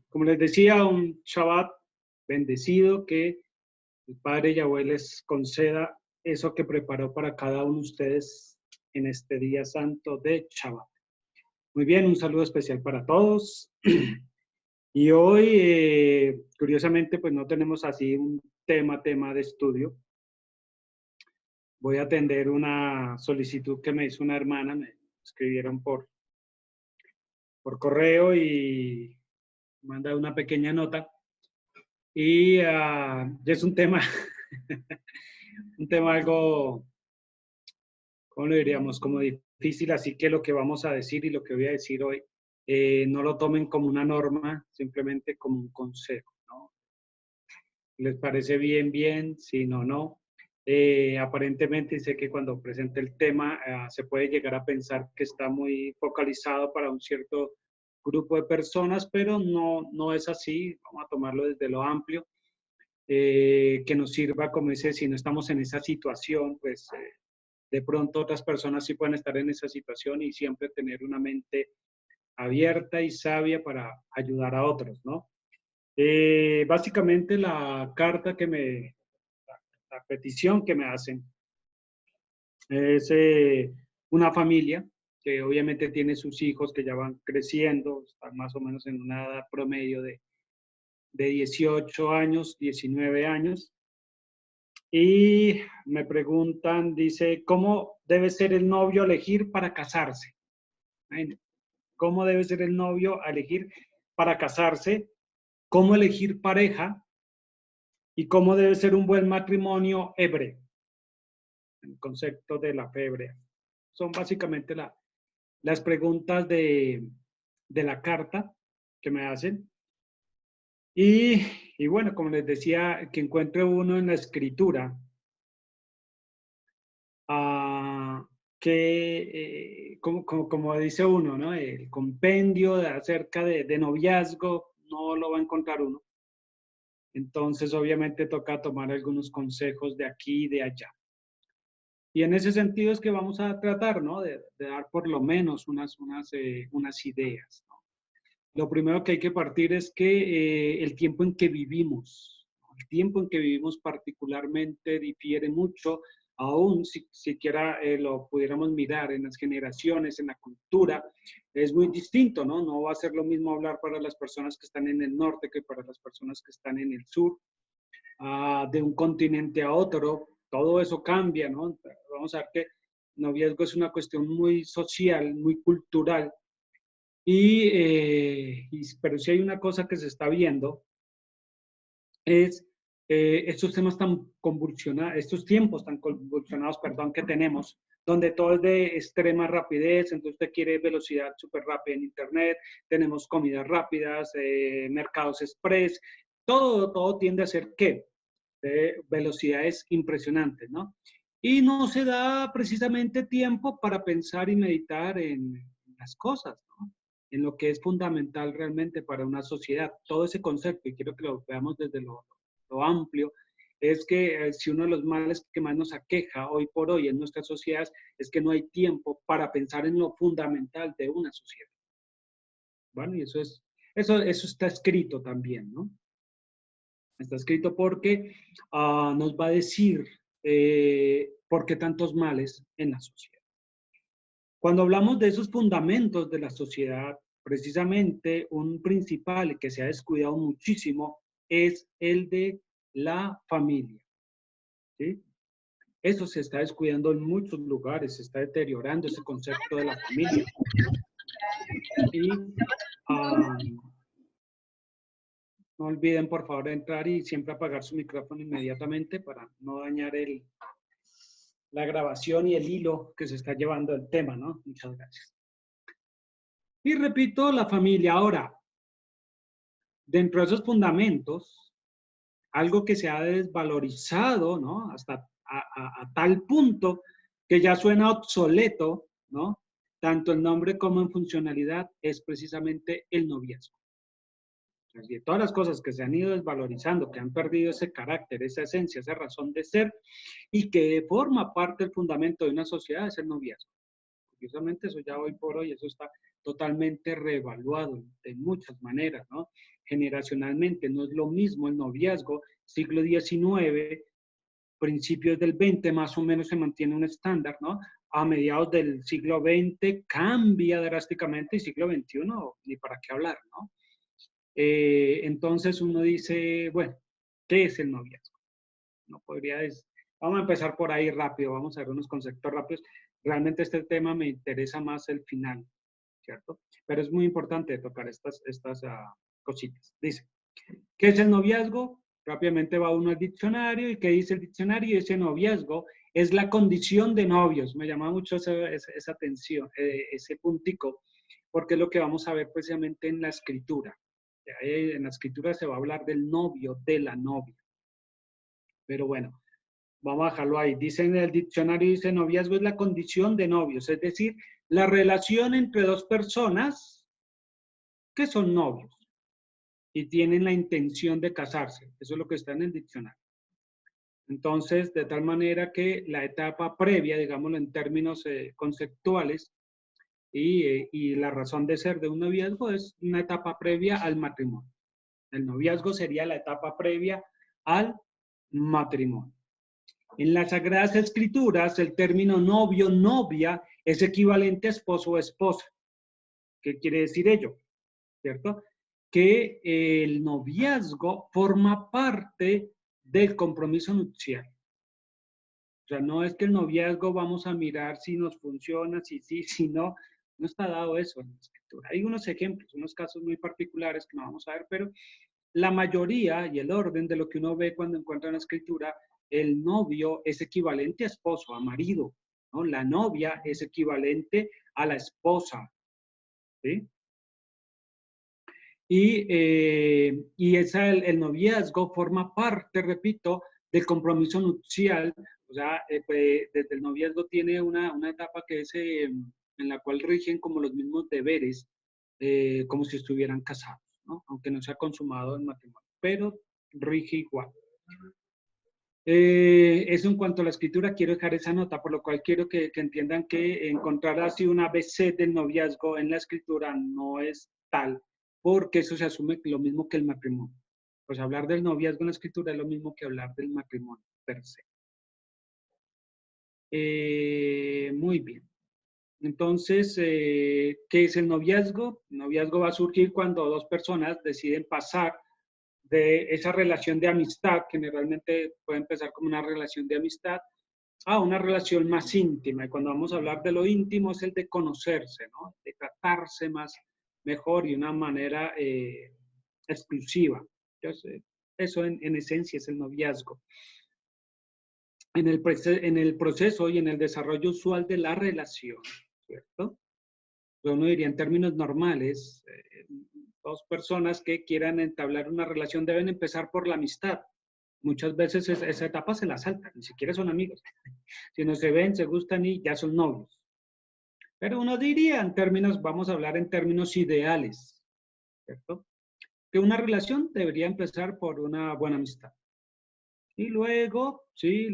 Como les decía, un Shabbat bendecido, que el Padre Yahweh les conceda eso que preparó para cada uno de ustedes en este día santo de Shabbat. Muy bien, un saludo especial para todos. Y hoy, curiosamente, pues no tenemos así un tema de estudio. Voy a atender una solicitud que me hizo una hermana, me escribieron por correo y manda una pequeña nota. Y es un tema, un tema algo, ¿cómo lo diríamos? Como difícil, así que lo que vamos a decir y lo que voy a decir hoy, no lo tomen como una norma, simplemente como un consejo, ¿no? ¿Les parece bien, bien? Si no, no. Aparentemente sé que cuando presente el tema se puede llegar a pensar que está muy focalizado para un cierto grupo de personas, pero no es así. Vamos a tomarlo desde lo amplio, que nos sirva, como dice, si no estamos en esa situación, pues de pronto otras personas sí pueden estar en esa situación y siempre tener una mente abierta y sabia para ayudar a otros, ¿no? Básicamente la carta la petición que me hacen es una familia que obviamente tiene sus hijos que ya van creciendo, están más o menos en una edad promedio de 18 años, 19 años, y me preguntan, dice, ¿cómo debe ser el novio a elegir para casarse? ¿Cómo debe ser el novio a elegir para casarse? ¿Cómo elegir pareja? ¿Y cómo debe ser un buen matrimonio hebreo? El concepto de la fe hebrea. Son básicamente las preguntas de la carta que me hacen. Y bueno, como les decía, que encuentre uno en la escritura como dice uno, ¿no? El compendio acerca de noviazgo no lo va a encontrar uno. Entonces, obviamente, toca tomar algunos consejos de aquí y de allá. Y en ese sentido es que vamos a tratar, ¿no? De dar por lo menos unas ideas, ¿no? Lo primero que hay que partir es que el tiempo en que vivimos, ¿no? El tiempo en que vivimos particularmente difiere mucho, aún si siquiera lo pudiéramos mirar en las generaciones, en la cultura, es muy distinto, ¿no? No va a ser lo mismo hablar para las personas que están en el norte que para las personas que están en el sur, de un continente a otro, todo eso cambia, ¿no? Vamos a ver que noviazgo es una cuestión muy social, muy cultural, pero si hay una cosa que se está viendo es estos temas tan convulsionados, estos tiempos tan convulsionados, perdón, que tenemos, donde todo es de extrema rapidez, entonces usted quiere velocidad súper rápida en internet, tenemos comidas rápidas, mercados express, todo tiende a ser ¿qué? De velocidades impresionantes, ¿no? Y no se da precisamente tiempo para pensar y meditar en las cosas, ¿no? En lo que es fundamental realmente para una sociedad. Todo ese concepto, y quiero que lo veamos desde lo amplio, es que si uno de los males que más nos aqueja hoy por hoy en nuestras sociedades es que no hay tiempo para pensar en lo fundamental de una sociedad. Bueno, y eso está escrito también, ¿no? Está escrito porque nos va a decir por qué tantos males en la sociedad. Cuando hablamos de esos fundamentos de la sociedad, precisamente un principal que se ha descuidado muchísimo es el de la familia, ¿sí? Eso se está descuidando en muchos lugares, se está deteriorando ese concepto de la familia. Y no olviden, por favor, entrar y siempre apagar su micrófono inmediatamente para no dañar la grabación y el hilo que se está llevando el tema, ¿no? Muchas gracias. Y repito, la familia. Ahora, dentro de esos fundamentos, algo que se ha desvalorizado, ¿no? Hasta a tal punto que ya suena obsoleto, ¿no? Tanto el nombre como en funcionalidad es precisamente el noviazgo. De todas las cosas que se han ido desvalorizando, que han perdido ese carácter, esa esencia, esa razón de ser, y que forma parte del fundamento de una sociedad, es el noviazgo. Curiosamente, eso ya hoy por hoy, eso está totalmente reevaluado de muchas maneras, ¿no? Generacionalmente, no es lo mismo el noviazgo, siglo XIX, principios del XX, más o menos se mantiene un estándar, ¿no? A mediados del siglo XX cambia drásticamente y siglo XXI, ni para qué hablar, ¿no? Entonces uno dice, bueno, ¿qué es el noviazgo? No podría decir, vamos a empezar por ahí rápido, vamos a ver unos conceptos rápidos. Realmente este tema me interesa más el final, ¿cierto? Pero es muy importante tocar estas cositas. Dice, ¿qué es el noviazgo? Rápidamente va uno al diccionario y ¿qué dice el diccionario? Ese noviazgo es la condición de novios. Me llama mucho esa atención, ese puntico, porque es lo que vamos a ver precisamente en la escritura. En la escritura se va a hablar del novio, de la novia. Pero bueno, vamos a dejarlo ahí. Dice en el diccionario, dice noviazgo es la condición de novios, es decir, la relación entre dos personas que son novios y tienen la intención de casarse. Eso es lo que está en el diccionario. Entonces, de tal manera que la etapa previa, digámoslo en términos conceptuales, y la razón de ser de un noviazgo es una etapa previa al matrimonio. El noviazgo sería la etapa previa al matrimonio. En las Sagradas Escrituras, el término novio, novia, es equivalente a esposo o esposa. ¿Qué quiere decir ello? ¿Cierto? Que el noviazgo forma parte del compromiso nupcial. O sea, no es que el noviazgo vamos a mirar si nos funciona, si sí, si no. No está dado eso en la escritura. Hay unos ejemplos, unos casos muy particulares que no vamos a ver, pero la mayoría y el orden de lo que uno ve cuando encuentra en la escritura, el novio es equivalente a esposo, a marido, ¿no? La novia es equivalente a la esposa, ¿sí? Y el noviazgo forma parte, repito, del compromiso nupcial. O sea, desde el noviazgo tiene una etapa que es en la cual rigen como los mismos deberes, como si estuvieran casados, ¿no? Aunque no se ha consumado el matrimonio, pero rige igual. Eso en cuanto a la escritura, quiero dejar esa nota, por lo cual quiero que entiendan que encontrar así una ABC del noviazgo en la escritura no es tal, porque eso se asume lo mismo que el matrimonio. Pues hablar del noviazgo en la escritura es lo mismo que hablar del matrimonio per se. Muy bien. Entonces, ¿qué es el noviazgo? El noviazgo va a surgir cuando dos personas deciden pasar de esa relación de amistad, que generalmente puede empezar como una relación de amistad, a una relación más íntima. Y cuando vamos a hablar de lo íntimo es el de conocerse, ¿no? De tratarse más mejor y una manera exclusiva. Entonces, eso en esencia es el noviazgo. En el proceso y en el desarrollo usual de la relación, ¿cierto? Uno diría en términos normales, dos personas que quieran entablar una relación deben empezar por la amistad. Muchas veces esa etapa se la saltan, ni siquiera son amigos. Si no se ven, se gustan y ya son novios. Pero uno diría en términos, vamos a hablar en términos ideales, ¿cierto? Que una relación debería empezar por una buena amistad. Y luego, sí,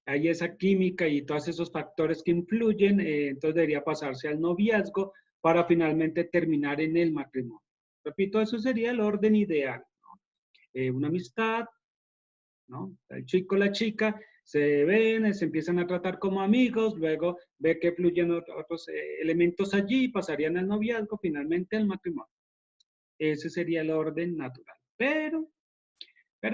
hay esa química y todos esos factores que influyen, entonces debería pasarse al noviazgo para finalmente terminar en el matrimonio. Repito, eso sería el orden ideal, ¿no? Una amistad, ¿no? El chico, la chica, se ven, se empiezan a tratar como amigos, luego ve que fluyen otros elementos allí, pasarían al noviazgo, finalmente al matrimonio. Ese sería el orden natural. Pero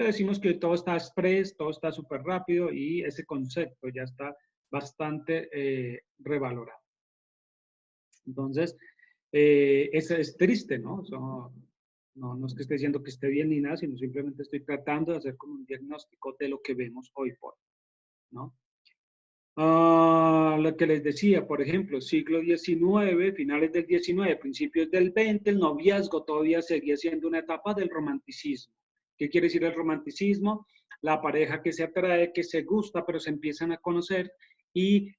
decimos que todo está express, todo está súper rápido y ese concepto ya está bastante revalorado. Entonces, es triste, ¿no? No es que esté diciendo que esté bien ni nada, sino simplemente estoy tratando de hacer como un diagnóstico de lo que vemos hoy por hoy, ¿no? Lo que les decía, por ejemplo, siglo XIX, finales del XIX, principios del XX, el noviazgo todavía seguía siendo una etapa del romanticismo. ¿Qué quiere decir el romanticismo? La pareja que se atrae, que se gusta, pero se empiezan a conocer y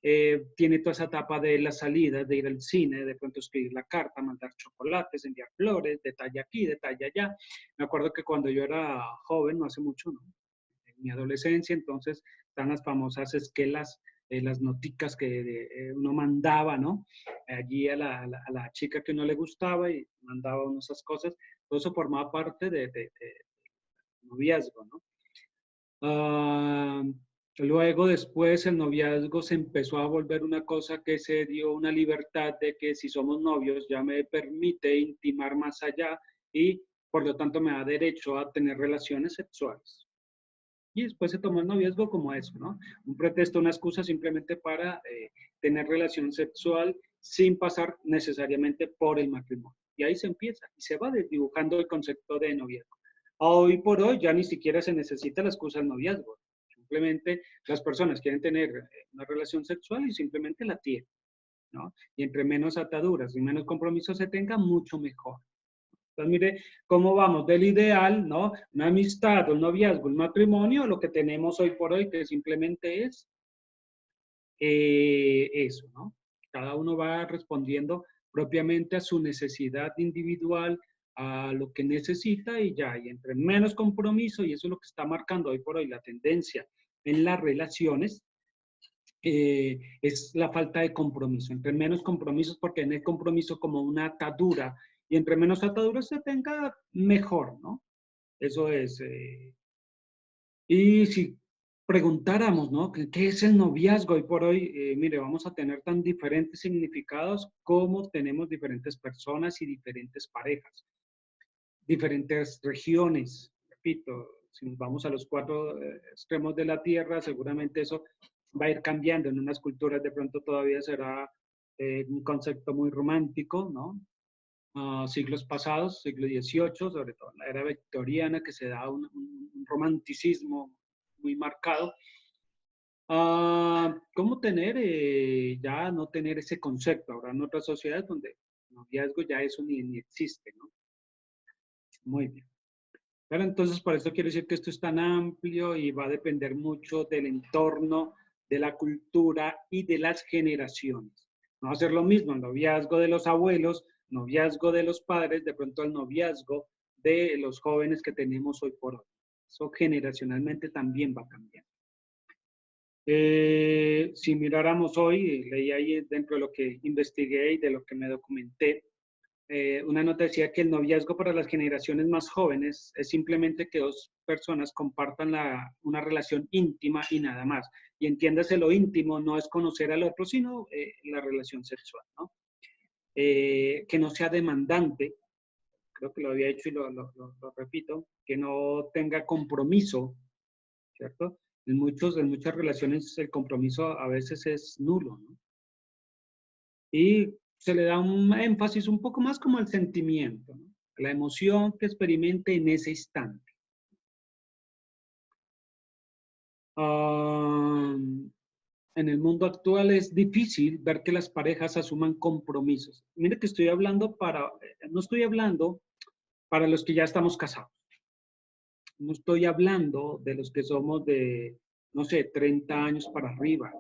tiene toda esa etapa de la salida, de ir al cine, de pronto escribir la carta, mandar chocolates, enviar flores, detalle aquí, detalle allá. Me acuerdo que cuando yo era joven, no hace mucho, ¿no? En mi adolescencia, entonces están las famosas esquelas las noticas que uno mandaba, ¿no? Allí a la chica que uno le gustaba y mandaba uno esas cosas. Todo eso formaba parte de noviazgo, ¿no? Ah, luego, después, el noviazgo se empezó a volver una cosa que se dio una libertad de que si somos novios ya me permite intimar más allá y por lo tanto me da derecho a tener relaciones sexuales. Y después se tomó el noviazgo como eso, ¿no? Un pretexto, una excusa simplemente para tener relación sexual sin pasar necesariamente por el matrimonio. Y ahí se empieza y se va desdibujando el concepto de noviazgo. Hoy por hoy ya ni siquiera se necesita la excusa del noviazgo. Simplemente las personas quieren tener una relación sexual y simplemente la tienen, ¿no? Y entre menos ataduras y menos compromisos se tenga, mucho mejor. Entonces, mire cómo vamos del ideal, ¿no? Una amistad, un noviazgo, un matrimonio, lo que tenemos hoy por hoy, que simplemente es eso, ¿no? Cada uno va respondiendo propiamente a su necesidad individual, a lo que necesita y ya, y entre menos compromiso, y eso es lo que está marcando hoy por hoy la tendencia en las relaciones, es la falta de compromiso. Entre menos compromisos, porque en el compromiso como una atadura, y entre menos ataduras se tenga, mejor, ¿no? Eso es. Y si preguntáramos, ¿no? ¿Qué es el noviazgo hoy por hoy? Mire, vamos a tener tan diferentes significados como tenemos diferentes personas y diferentes parejas, diferentes regiones. Repito, si nos vamos a los cuatro extremos de la Tierra, seguramente eso va a ir cambiando. En unas culturas de pronto todavía será un concepto muy romántico, ¿no? Siglos pasados, siglo XVIII, sobre todo en la era victoriana, que se da un romanticismo muy marcado. ¿Cómo tener, ya no tener ese concepto? Ahora en otras sociedades donde el noviazgo ya eso ni existe, ¿no? Muy bien. Pero entonces, por eso quiero decir que esto es tan amplio y va a depender mucho del entorno, de la cultura y de las generaciones. No va a ser lo mismo el noviazgo de los abuelos, noviazgo de los padres, de pronto el noviazgo de los jóvenes que tenemos hoy por hoy. Eso generacionalmente también va a cambiar. Si miráramos hoy, leí ahí dentro de lo que investigué y de lo que me documenté, una nota decía que el noviazgo para las generaciones más jóvenes es simplemente que dos personas compartan una relación íntima y nada más. Y entiéndase, lo íntimo no es conocer al otro, sino la relación sexual, ¿no? Que no sea demandante, creo que lo había hecho y lo repito, que no tenga compromiso, ¿cierto? En muchas relaciones el compromiso a veces es nulo, ¿no? Y se le da un énfasis un poco más como al sentimiento, ¿no? La emoción que experimente en ese instante. En el mundo actual es difícil ver que las parejas asuman compromisos. Mire que estoy hablando no estoy hablando para los que ya estamos casados. No estoy hablando de los que somos de, no sé, 30 años para arriba.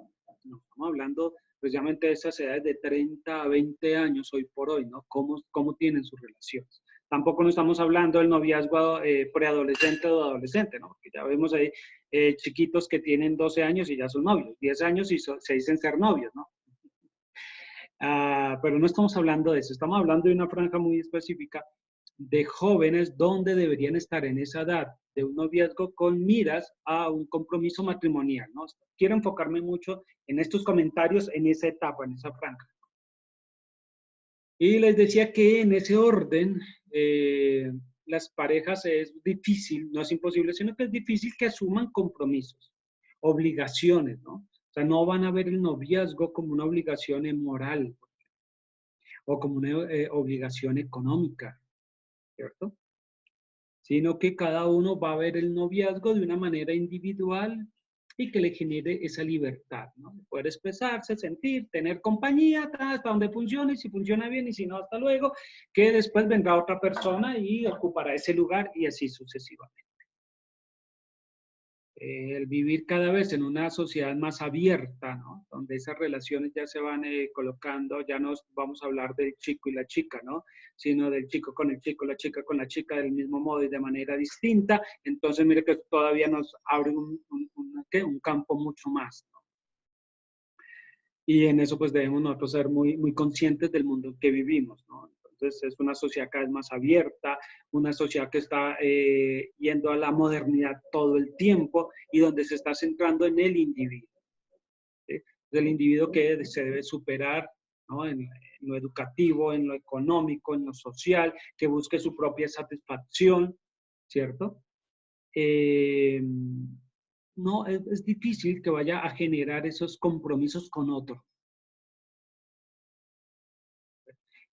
No, estamos hablando precisamente de esas edades de 30 a 20 años hoy por hoy, ¿no? ¿Cómo tienen sus relaciones? Tampoco no estamos hablando del noviazgo preadolescente o adolescente, ¿no? Porque ya vemos ahí chiquitos que tienen 12 años y ya son novios, 10 años y se dicen ser novios, ¿no? Pero no estamos hablando de eso, estamos hablando de una franja muy específica de jóvenes donde deberían estar en esa edad de un noviazgo con miras a un compromiso matrimonial, ¿no? Quiero enfocarme mucho en estos comentarios, en esa etapa, en esa franja. Y les decía que en ese orden, las parejas es difícil, no es imposible, sino que es difícil que asuman compromisos, obligaciones, ¿no? O sea, no van a ver el noviazgo como una obligación moral o como una obligación económica, ¿cierto? Sino que cada uno va a ver el noviazgo de una manera individual y que le genere esa libertad, ¿no? De poder expresarse, sentir, tener compañía hasta donde funcione, y si funciona bien y si no, hasta luego, que después vendrá otra persona y ocupará ese lugar y así sucesivamente. El vivir cada vez en una sociedad más abierta, ¿no? Donde esas relaciones ya se van colocando, ya no vamos a hablar del chico y la chica, ¿no? Sino del chico con el chico, la chica con la chica del mismo modo y de manera distinta. Entonces, mire que todavía nos abre un campo mucho más, ¿no? Y en eso pues debemos nosotros ser muy, muy conscientes del mundo en que vivimos, ¿no? Entonces es una sociedad cada vez más abierta, una sociedad que está yendo a la modernidad todo el tiempo y donde se está centrando en el individuo, ¿sí? El individuo que se debe superar, ¿no? En lo educativo, en lo económico, en lo social, que busque su propia satisfacción, ¿cierto? Eh, no, es difícil que vaya a generar esos compromisos con otros.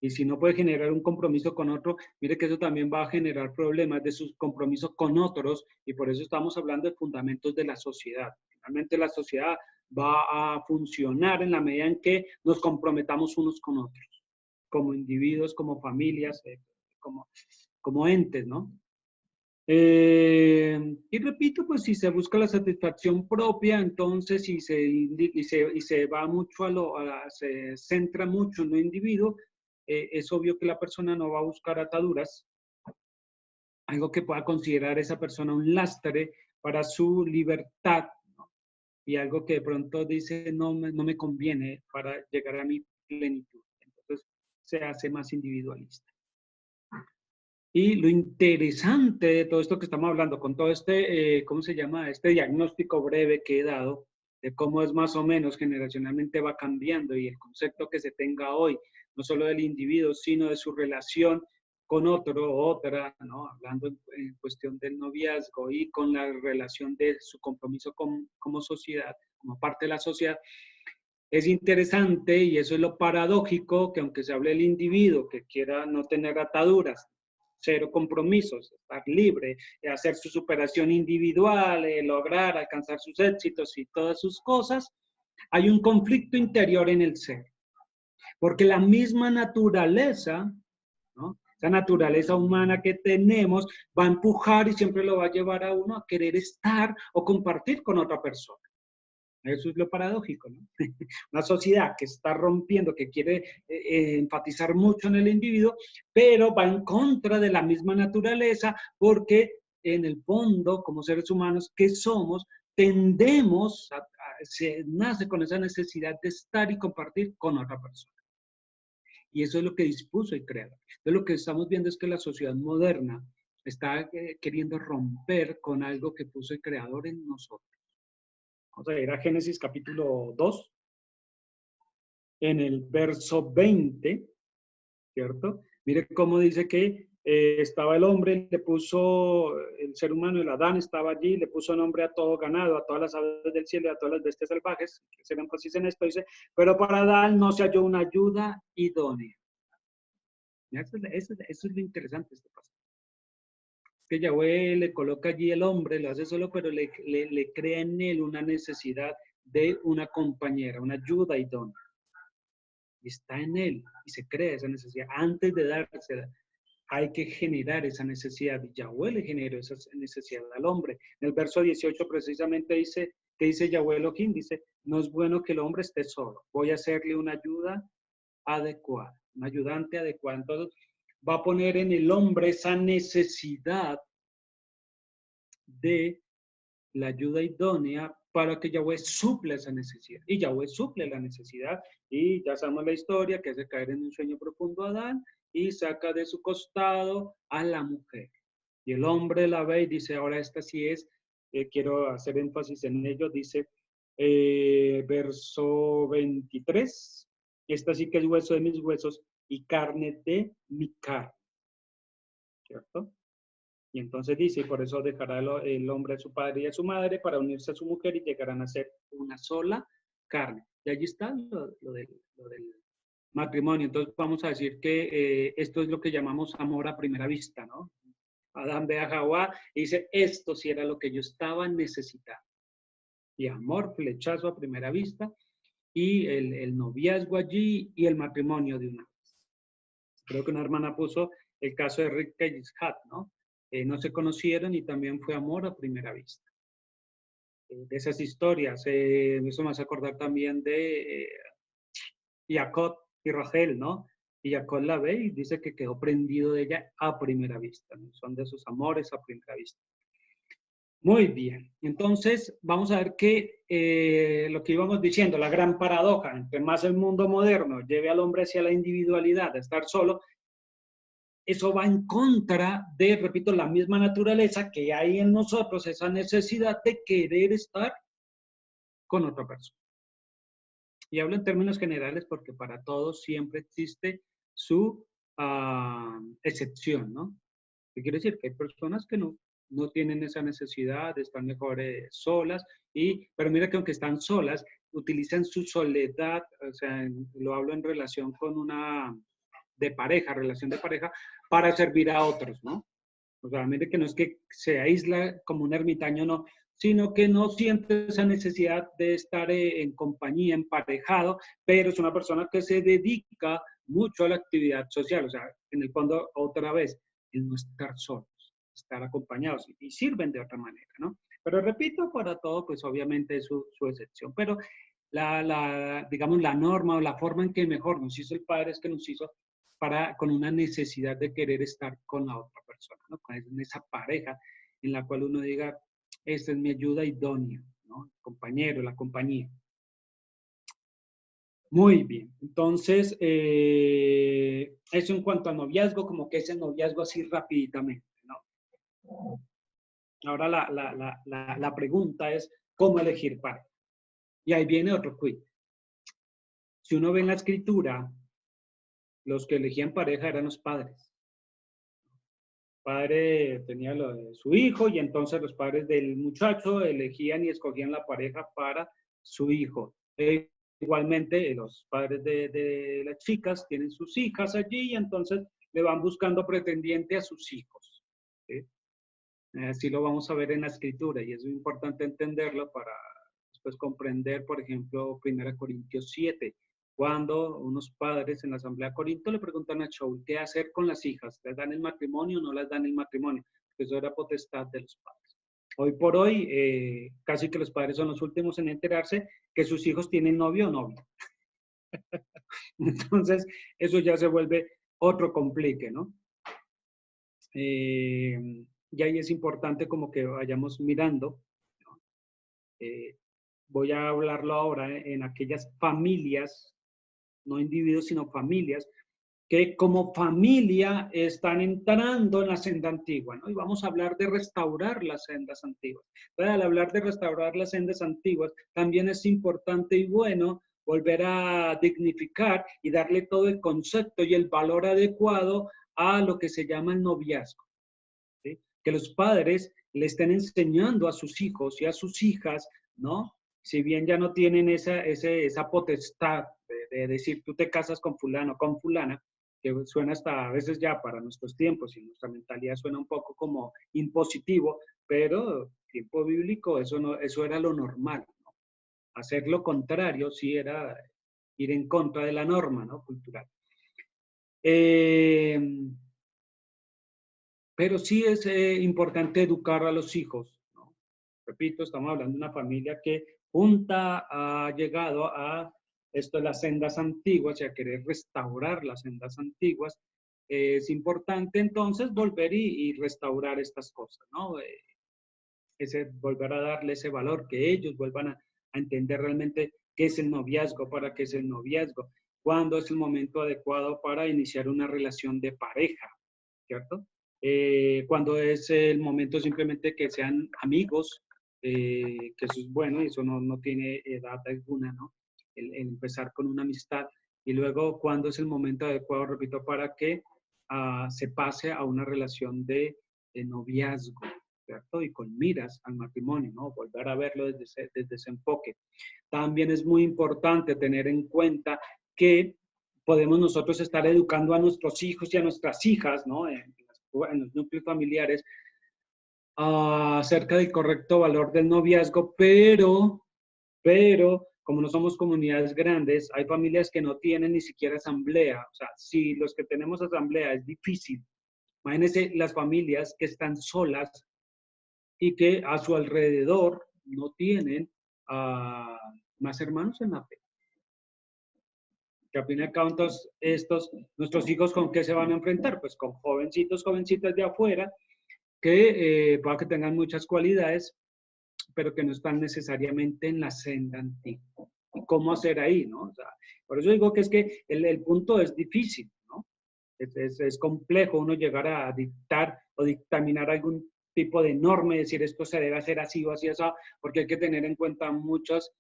Y si no puede generar un compromiso con otro, mire que eso también va a generar problemas de sus compromisos con otros y por eso estamos hablando de fundamentos de la sociedad. Realmente la sociedad va a funcionar en la medida en que nos comprometamos unos con otros, como individuos, como familias, como, como entes, ¿no? Y repito, pues si se busca la satisfacción propia, entonces y se va mucho se centra mucho en lo individuo, es obvio que la persona no va a buscar ataduras, algo que pueda considerar esa persona un lastre para su libertad, ¿no? Y algo que de pronto dice no me conviene para llegar a mi plenitud. Entonces se hace más individualista. Y lo interesante de todo esto que estamos hablando, con todo este, ¿cómo se llama? Este diagnóstico breve que he dado, de cómo es más o menos generacionalmente va cambiando y el concepto que se tenga hoy, no solo del individuo, sino de su relación con otro o otra, ¿no? Hablando en cuestión del noviazgo y con la relación de su compromiso como sociedad, como parte de la sociedad, es interesante y eso es lo paradójico, que aunque se hable del individuo que quiera no tener ataduras, cero compromisos, estar libre, hacer su superación individual, lograr alcanzar sus éxitos y todas sus cosas, hay un conflicto interior en el ser, porque la misma naturaleza, ¿no? Esa naturaleza humana que tenemos va a empujar y siempre lo va a llevar a uno a querer estar o compartir con otra persona. Eso es lo paradójico, ¿no? Una sociedad que está rompiendo, que quiere enfatizar mucho en el individuo, pero va en contra de la misma naturaleza porque en el fondo, como seres humanos que somos, tendemos, se nace con esa necesidad de estar y compartir con otra persona. Y eso es lo que dispuso el creador. Entonces lo que estamos viendo es que la sociedad moderna está queriendo romper con algo que puso el creador en nosotros. Vamos a ir a Génesis capítulo 2, en el verso 20, ¿cierto? Mire cómo dice que estaba el hombre, le puso, el ser humano, el Adán estaba allí, le puso nombre a todo ganado, a todas las aves del cielo y a todas las bestias salvajes, que se énfasis en esto, dice, pero para Adán no se halló una ayuda idónea. Eso es lo interesante de este pasaje. Que Yahweh le coloca allí el hombre, lo hace solo, pero le crea en él una necesidad de una compañera, una ayuda idónea. Y está en él y se crea esa necesidad. Antes de dársela, hay que generar esa necesidad. Y Yahweh le generó esa necesidad al hombre. En el verso 18 precisamente dice, que dice Yahweh Elohim, dice, no es bueno que el hombre esté solo. Voy a hacerle una ayuda adecuada, un ayudante adecuado. Entonces, va a poner en el hombre esa necesidad de la ayuda idónea para que Yahweh suple esa necesidad. Y Yahweh suple la necesidad y ya sabemos la historia que hace caer en un sueño profundo a Adán y saca de su costado a la mujer. Y el hombre la ve y dice, ahora esta sí es, quiero hacer énfasis en ello, dice verso 23, esta sí que es hueso de mis huesos y carne de mi carne, ¿cierto? Y entonces dice, por eso dejará el hombre a su padre y a su madre para unirse a su mujer y llegarán a ser una sola carne. Y allí está lo del matrimonio. Entonces vamos a decir que esto es lo que llamamos amor a primera vista, ¿no? Adán ve a Jawá y dice, esto sí era lo que yo estaba necesitando. Y amor, flechazo a primera vista, y el noviazgo allí y el matrimonio de una vez. Creo que una hermana puso el caso de Rick y Isaac, ¿no? No se conocieron y también fue amor a primera vista. De esas historias, eso me hace acordar también de Jacob y Rachel, ¿no? Y Jacob la ve y dice que quedó prendido de ella a primera vista, ¿no? Son de sus amores a primera vista. Muy bien. Entonces, vamos a ver que lo que íbamos diciendo, la gran paradoja, entre más el mundo moderno lleve al hombre hacia la individualidad, a estar solo, eso va en contra de, repito, la misma naturaleza que hay en nosotros, esa necesidad de querer estar con otra persona. Y hablo en términos generales porque para todos siempre existe su excepción, ¿no? ¿Qué quiere decir? Que hay personas que no tienen esa necesidad, están mejor solas, pero mira que aunque están solas, utilizan su soledad, o sea, lo hablo en relación con una de pareja, relación de pareja, para servir a otros, ¿no? O sea, mire que no es que se aísla como un ermitaño, no, sino que no siente esa necesidad de estar en compañía, emparejado, pero es una persona que se dedica mucho a la actividad social. O sea, en el fondo, otra vez, el no estar solos, estar acompañados y sirven de otra manera, ¿no? Pero repito, para todo, pues obviamente es su excepción. Pero digamos, la norma o la forma en que mejor nos hizo el Padre es que nos hizo con una necesidad de querer estar con la otra persona, ¿no? Con esa pareja en la cual uno diga, esta es mi ayuda idónea, ¿no? El compañero, la compañía. Muy bien, entonces, eso en cuanto al noviazgo, como que es el noviazgo así rapiditamente, ¿no? Ahora la pregunta es, ¿cómo elegir pareja? Y ahí viene otro quiz. Si uno ve en la escritura, los que elegían pareja eran los padres. Padre tenía lo de su hijo y entonces los padres del muchacho elegían y escogían la pareja para su hijo. Igualmente, los padres de las chicas tienen sus hijas allí y entonces le van buscando pretendiente a sus hijos. ¿Sí? Así lo vamos a ver en la escritura y es muy importante entenderlo para después comprender, por ejemplo, 1 Corintios 7, cuando unos padres en la Asamblea de Corinto le preguntan a Shaul qué hacer con las hijas, ¿les dan el matrimonio o no les dan el matrimonio? Eso era potestad de los padres. Hoy por hoy, casi que los padres son los últimos en enterarse que sus hijos tienen novio o novia. Entonces, eso ya se vuelve otro complique, ¿no? Y ahí es importante como que vayamos mirando, ¿no? Voy a hablarlo ahora en aquellas familias, no individuos, sino familias, que como familia están entrando en la senda antigua, ¿no? Y vamos a hablar de restaurar las sendas antiguas. Entonces, al hablar de restaurar las sendas antiguas, también es importante y bueno volver a dignificar y darle todo el concepto y el valor adecuado a lo que se llama el noviazgo. ¿Sí? Que los padres le estén enseñando a sus hijos y a sus hijas, ¿no? Si bien ya no tienen esa potestad de decir tú te casas con fulano, con fulana, que suena hasta a veces ya para nuestros tiempos y nuestra mentalidad suena un poco como impositivo, pero tiempo bíblico eso, no, eso era lo normal, ¿no? Hacer lo contrario sí era ir en contra de la norma, ¿no? Cultural. Eh, pero sí es importante educar a los hijos, ¿no? Repito, estamos hablando de una familia que junta ha llegado a esto de las sendas antiguas y a querer restaurar las sendas antiguas. Es importante entonces volver y restaurar estas cosas, ¿no? Volver a darle ese valor, que ellos vuelvan a entender realmente qué es el noviazgo, para qué es el noviazgo, cuándo es el momento adecuado para iniciar una relación de pareja, ¿cierto? Cuando es el momento simplemente que sean amigos, que eso es bueno y eso no tiene edad alguna, ¿no? El empezar con una amistad y luego cuando es el momento adecuado, repito, para que se pase a una relación de noviazgo, ¿cierto? Y con miras al matrimonio, ¿no? Volver a verlo desde ese enfoque. También es muy importante tener en cuenta que podemos nosotros estar educando a nuestros hijos y a nuestras hijas, ¿no? En los núcleos familiares acerca del correcto valor del noviazgo, pero como no somos comunidades grandes, hay familias que no tienen ni siquiera asamblea. O sea, si los que tenemos asamblea es difícil, imagínense las familias que están solas y que a su alrededor no tienen más hermanos en la fe. Que a fin de cuentas, nuestros hijos, ¿con qué se van a enfrentar? Pues con jovencitos, jovencitas de afuera, que pueda que tengan muchas cualidades, pero que no están necesariamente en la senda antigua. ¿Y cómo hacer ahí, no? O sea, por eso digo que es que el punto es difícil, ¿no? Es complejo uno llegar a dictar o dictaminar algún tipo de norma y decir esto se debe hacer así o así, así, porque hay que tener en cuenta muchas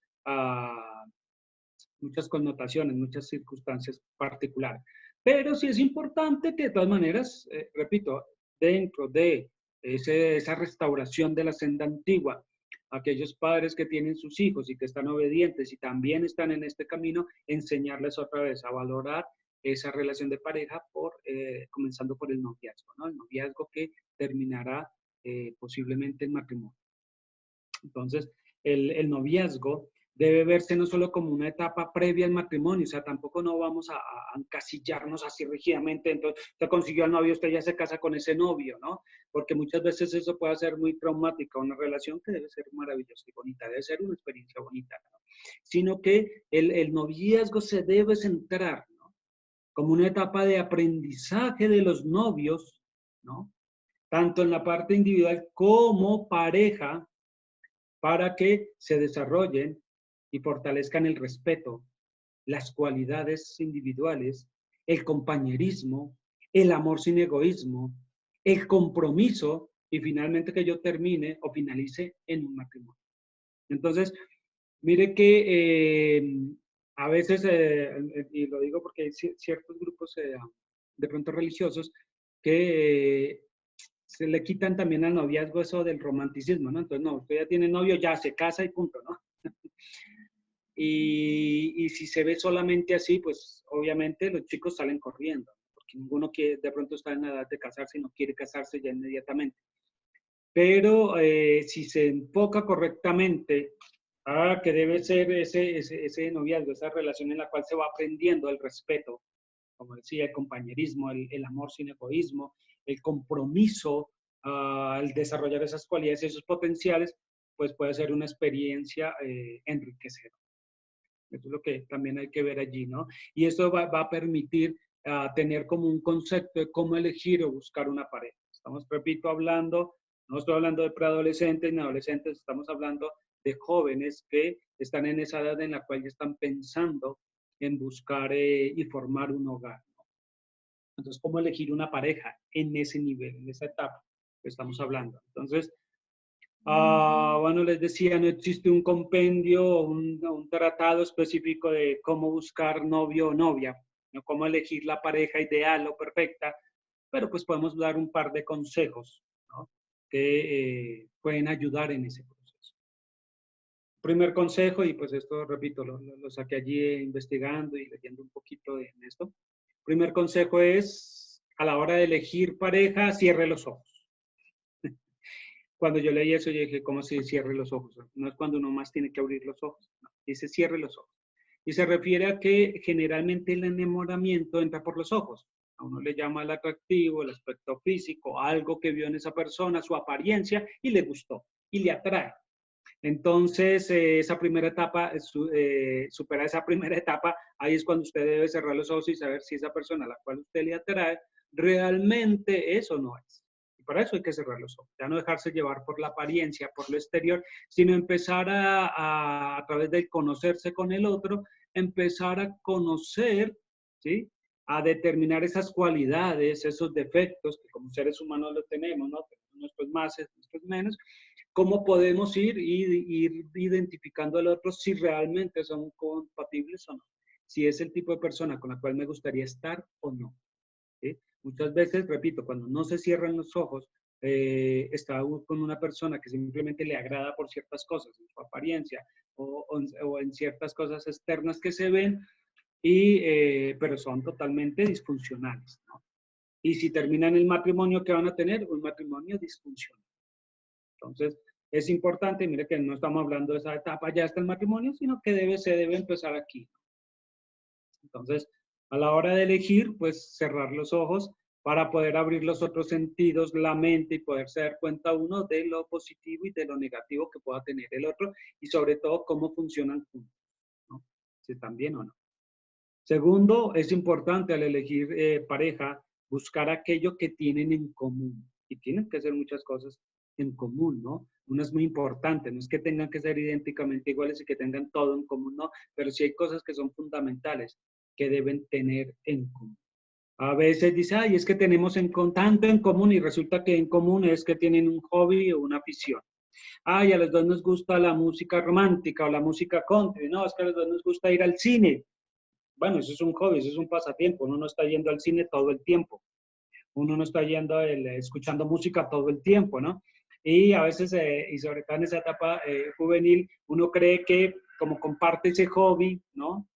connotaciones, muchas circunstancias particulares. Pero sí es importante que de todas maneras, repito, dentro de esa restauración de la senda antigua, aquellos padres que tienen sus hijos y que están obedientes y también están en este camino, enseñarles otra vez a valorar esa relación de pareja comenzando por el noviazgo, ¿no? El noviazgo que terminará posiblemente en matrimonio. Entonces, el noviazgo debe verse no solo como una etapa previa al matrimonio, o sea, tampoco no vamos a encasillarnos así rígidamente, entonces usted consiguió al novio, usted ya se casa con ese novio, ¿no? Porque muchas veces eso puede ser muy traumática, una relación que debe ser maravillosa y bonita, debe ser una experiencia bonita, ¿no? Sino que el noviazgo se debe centrar, ¿no? Como una etapa de aprendizaje de los novios, ¿no? Tanto en la parte individual como pareja, para que se desarrollen y fortalezcan el respeto, las cualidades individuales, el compañerismo, el amor sin egoísmo, el compromiso y finalmente que yo termine o finalice en un matrimonio. Entonces, mire que a veces, y lo digo porque hay ciertos grupos de pronto religiosos que se le quitan también al noviazgo eso del romanticismo, ¿no? Entonces, no, usted ya tiene novio, ya se casa y punto, ¿no? Y si se ve solamente así, pues obviamente los chicos salen corriendo, porque ninguno quiere, de pronto está en la edad de casarse y no quiere casarse ya inmediatamente. Pero si se enfoca correctamente a que debe ser ese noviazgo, esa relación en la cual se va aprendiendo el respeto, como decía, el compañerismo, el amor sin egoísmo, el compromiso, el desarrollar esas cualidades y esos potenciales, pues puede ser una experiencia enriquecedora. Eso es lo que también hay que ver allí, ¿no? Y eso va a permitir tener como un concepto de cómo elegir o buscar una pareja. Estamos, repito, no estoy hablando de preadolescentes ni adolescentes, estamos hablando de jóvenes que están en esa edad en la cual ya están pensando en buscar y formar un hogar, ¿no? Entonces, ¿cómo elegir una pareja en ese nivel, en esa etapa que estamos hablando? Entonces, bueno, les decía, no existe un compendio o un tratado específico de cómo buscar novio o novia, ¿no? Cómo elegir la pareja ideal o perfecta, pero pues podemos dar un par de consejos, ¿no? Que pueden ayudar en ese proceso. Primer consejo, y pues esto, repito, lo saqué allí investigando y leyendo un poquito de esto. Primer consejo es, a la hora de elegir pareja, cierre los ojos. Cuando yo leí eso, yo dije, ¿cómo si cierre los ojos? No es cuando uno más tiene que abrir los ojos, no, dice cierre los ojos. Y se refiere a que generalmente el enamoramiento entra por los ojos. A uno le llama el atractivo, el aspecto físico, algo que vio en esa persona, su apariencia, y le gustó, y le atrae. Entonces, esa primera etapa, supera esa primera etapa, ahí es cuando usted debe cerrar los ojos y saber si esa persona a la cual usted le atrae realmente es o no es. Y para eso hay que cerrar los ojos, ya no dejarse llevar por la apariencia, por lo exterior, sino empezar a través del conocerse con el otro, empezar a conocer, ¿sí? A determinar esas cualidades, esos defectos que como seres humanos lo tenemos, ¿no? Tenemos nuestros más, nuestros menos, cómo podemos ir identificando al otro si realmente son compatibles o no, si es el tipo de persona con la cual me gustaría estar o no. ¿Sí? Muchas veces, repito, cuando no se cierran los ojos, está con una persona que simplemente le agrada por ciertas cosas, en su apariencia o en ciertas cosas externas que se ven, pero son totalmente disfuncionales, ¿no? Y si terminan el matrimonio, ¿qué van a tener? Un matrimonio disfuncional. Entonces, es importante, mire que no estamos hablando de esa etapa ya hasta el matrimonio, sino que se debe empezar aquí. Entonces, a la hora de elegir, pues cerrar los ojos para poder abrir los otros sentidos, la mente y poderse dar cuenta uno de lo positivo y de lo negativo que pueda tener el otro y sobre todo cómo funcionan juntos, ¿no? Si están bien o no. Segundo, es importante al elegir pareja buscar aquello que tienen en común. y tienen que ser muchas cosas en común, ¿no? Una es muy importante, no es que tengan que ser idénticamente iguales y que tengan todo en común, no, pero sí hay cosas que son fundamentales que deben tener en común. A veces dice, ay, es que tenemos tanto en común y resulta que en común es que tienen un hobby o una afición. Ay, a los dos nos gusta la música romántica o la música country. No, es que a los dos nos gusta ir al cine. Bueno, eso es un hobby, eso es un pasatiempo. Uno no está yendo al cine todo el tiempo. Uno no está yendo escuchando música todo el tiempo, ¿no? Y a veces, y sobre todo en esa etapa juvenil, uno cree que como comparte ese hobby, ¿no?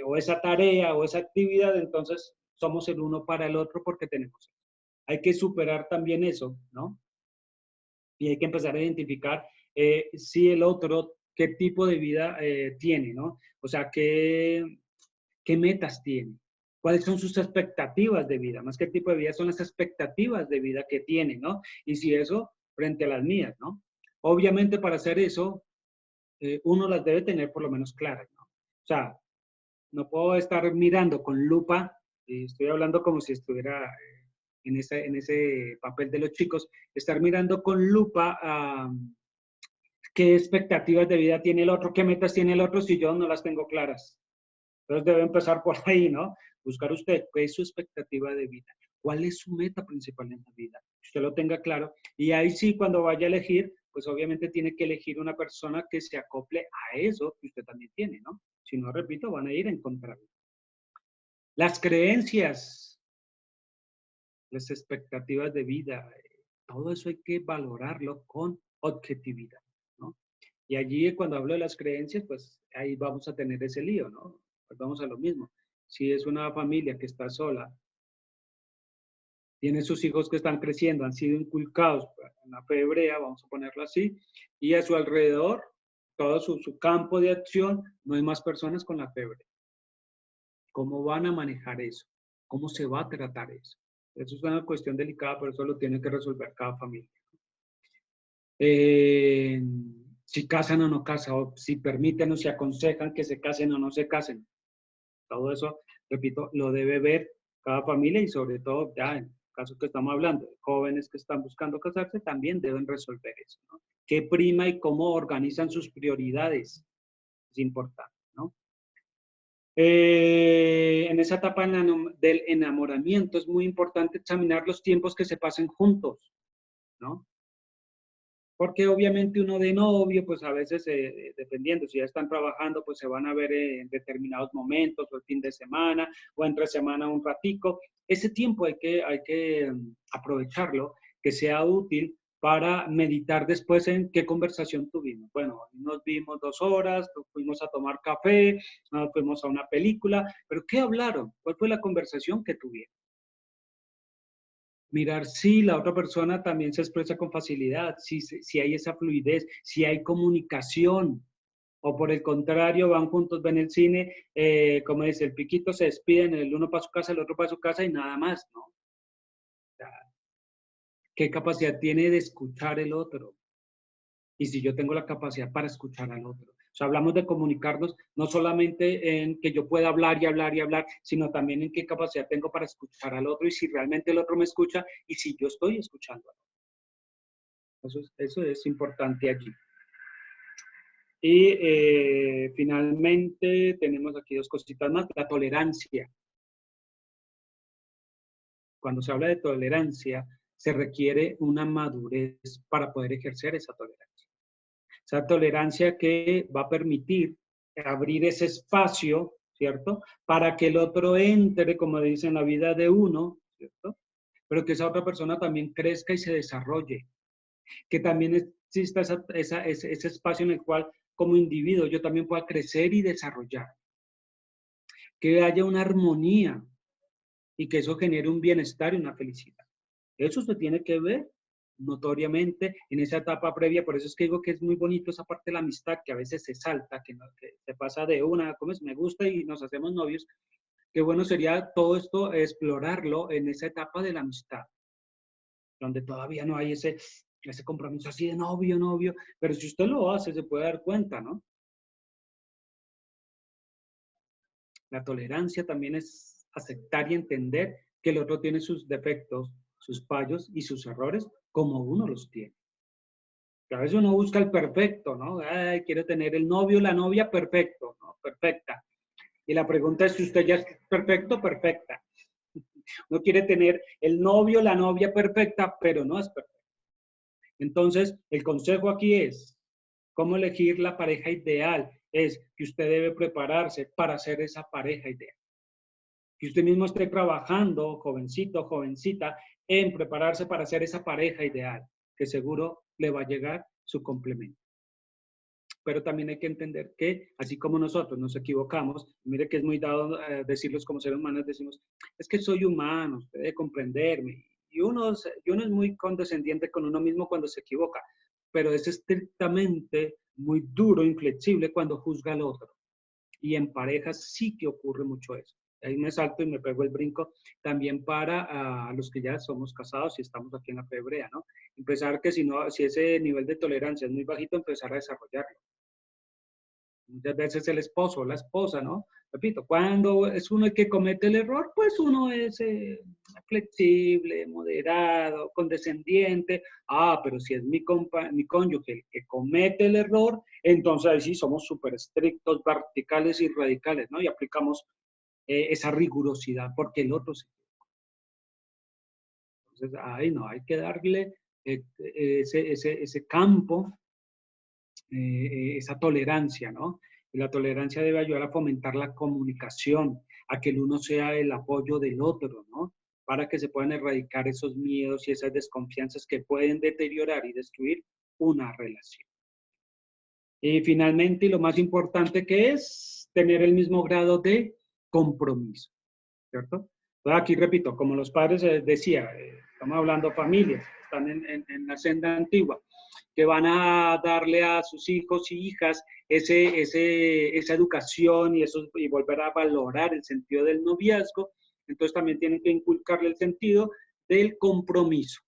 O esa tarea o esa actividad, entonces somos el uno para el otro porque tenemos. Hay que superar también eso, ¿no? Y hay que empezar a identificar si el otro, qué tipo de vida tiene, ¿no? O sea, qué metas tiene, cuáles son sus expectativas de vida, más que el tipo de vida son las expectativas de vida que tiene, ¿no? Y si eso frente a las mías, ¿no? Obviamente para hacer eso, uno las debe tener por lo menos claras, ¿no? O sea, no puedo estar mirando con lupa, y estoy hablando como si estuviera en ese papel de los chicos, estar mirando con lupa qué expectativas de vida tiene el otro, qué metas tiene el otro si yo no las tengo claras. Entonces debe empezar por ahí, ¿no? Buscar usted qué es su expectativa de vida, cuál es su meta principal en la vida, que usted lo tenga claro. Y ahí sí, cuando vaya a elegir, pues obviamente tiene que elegir una persona que se acople a eso que usted también tiene, ¿no? Si no, repito, van a ir en contra. Las creencias, las expectativas de vida, todo eso hay que valorarlo con objetividad, ¿no? Y allí cuando hablo de las creencias, pues ahí vamos a tener ese lío, ¿no? Pues vamos a lo mismo. Si es una familia que está sola, tiene sus hijos que están creciendo, han sido inculcados en la fe hebrea, vamos a ponerlo así, y a su alrededor, todo su campo de acción, no hay más personas con la fe hebrea. ¿Cómo van a manejar eso? ¿Cómo se va a tratar eso? Eso es una cuestión delicada, pero eso lo tiene que resolver cada familia. Eh, si casan o no casan, o si permiten o si aconsejan que se casen o no se casen. Todo eso, repito, lo debe ver cada familia y sobre todo ya en el caso que estamos hablando, de jóvenes que están buscando casarse, también deben resolver eso, ¿no? ¿Qué prima y cómo organizan sus prioridades? Es importante, ¿no? En esa etapa del enamoramiento es muy importante examinar los tiempos que se pasen juntos, ¿no? Porque obviamente uno de novio, pues a veces, dependiendo, si ya están trabajando, pues se van a ver en determinados momentos, o el fin de semana, o entre semana un ratico. Ese tiempo hay que aprovecharlo, que sea útil para meditar después en qué conversación tuvimos. Bueno, nos vimos 2 horas, nos fuimos a tomar café, nos fuimos a una película, pero ¿qué hablaron? ¿Cuál fue la conversación que tuvieron? Mirar si la otra persona también se expresa con facilidad, si hay esa fluidez, si hay comunicación, o por el contrario, van juntos, ven el cine, como dice, el piquito se despiden, el uno para su casa, el otro para su casa y nada más, ¿no? O sea, ¿qué capacidad tiene de escuchar el otro? Y si yo tengo la capacidad para escuchar al otro. O sea, hablamos de comunicarnos no solamente en que yo pueda hablar y hablar y hablar, sino también en qué capacidad tengo para escuchar al otro y si realmente el otro me escucha y si yo estoy escuchando. Eso es importante allí. Y finalmente tenemos aquí 2 cositas más. La tolerancia. Cuando se habla de tolerancia, se requiere una madurez para poder ejercer esa tolerancia. Esa tolerancia que va a permitir abrir ese espacio, ¿cierto? Para que el otro entre, como dice, en la vida de uno, ¿cierto? Pero que esa otra persona también crezca y se desarrolle. Que también exista ese espacio en el cual como individuo yo también pueda crecer y desarrollar. Que haya una armonía y que eso genere un bienestar y una felicidad. Eso se tiene que ver notoriamente en esa etapa previa, por eso es que digo que es muy bonito esa parte de la amistad, que a veces se salta, que se pasa de una, como es, me gusta y nos hacemos novios. Qué bueno sería todo esto explorarlo en esa etapa de la amistad, donde todavía no hay ese compromiso así de novio, novio, pero si usted lo hace, se puede dar cuenta, ¿no? La tolerancia también es aceptar y entender que el otro tiene sus defectos, sus fallos y sus errores como uno los tiene. Que a veces uno busca el perfecto, ¿no? Ay, quiero tener el novio, la novia perfecto, ¿no? Perfecta. Y la pregunta es si usted ya es perfecto, perfecta. No quiere tener el novio, la novia perfecta, pero no es perfecta. Entonces, el consejo aquí es, ¿cómo elegir la pareja ideal? Es que usted debe prepararse para ser esa pareja ideal. Que usted mismo esté trabajando, jovencito, jovencita, en prepararse para ser esa pareja ideal, que seguro le va a llegar su complemento. Pero también hay que entender que, así como nosotros nos equivocamos, mire que es muy dado decirlos como seres humanos, decimos, es que soy humano, usted debe comprenderme. Y uno es muy condescendiente con uno mismo cuando se equivoca, pero es estrictamente muy duro, inflexible cuando juzga al otro. Y en parejas sí que ocurre mucho eso. Ahí me salto y me pego el brinco también para los que ya somos casados y estamos aquí en la fe hebrea, ¿no? Empezar que si ese nivel de tolerancia es muy bajito, empezar a desarrollarlo. Muchas veces el esposo o la esposa, ¿no? Repito, cuando es uno el que comete el error, pues uno es flexible, moderado, condescendiente. Ah, pero si es mi cónyuge el que comete el error, entonces ahí sí somos súper estrictos, verticales y radicales, ¿no? Y aplicamos esa rigurosidad porque el otro se... Entonces, ahí no, hay que darle ese campo, esa tolerancia, ¿no? Y la tolerancia debe ayudar a fomentar la comunicación, a que el uno sea el apoyo del otro, ¿no? Para que se puedan erradicar esos miedos y esas desconfianzas que pueden deteriorar y destruir una relación. Y finalmente, y lo más importante que es tener el mismo grado de compromiso, ¿cierto? Entonces, aquí repito, como los padres decía, estamos hablando familias, están en la senda antigua, que van a darle a sus hijos y hijas esa educación y volver a valorar el sentido del noviazgo, entonces también tienen que inculcarle el sentido del compromiso.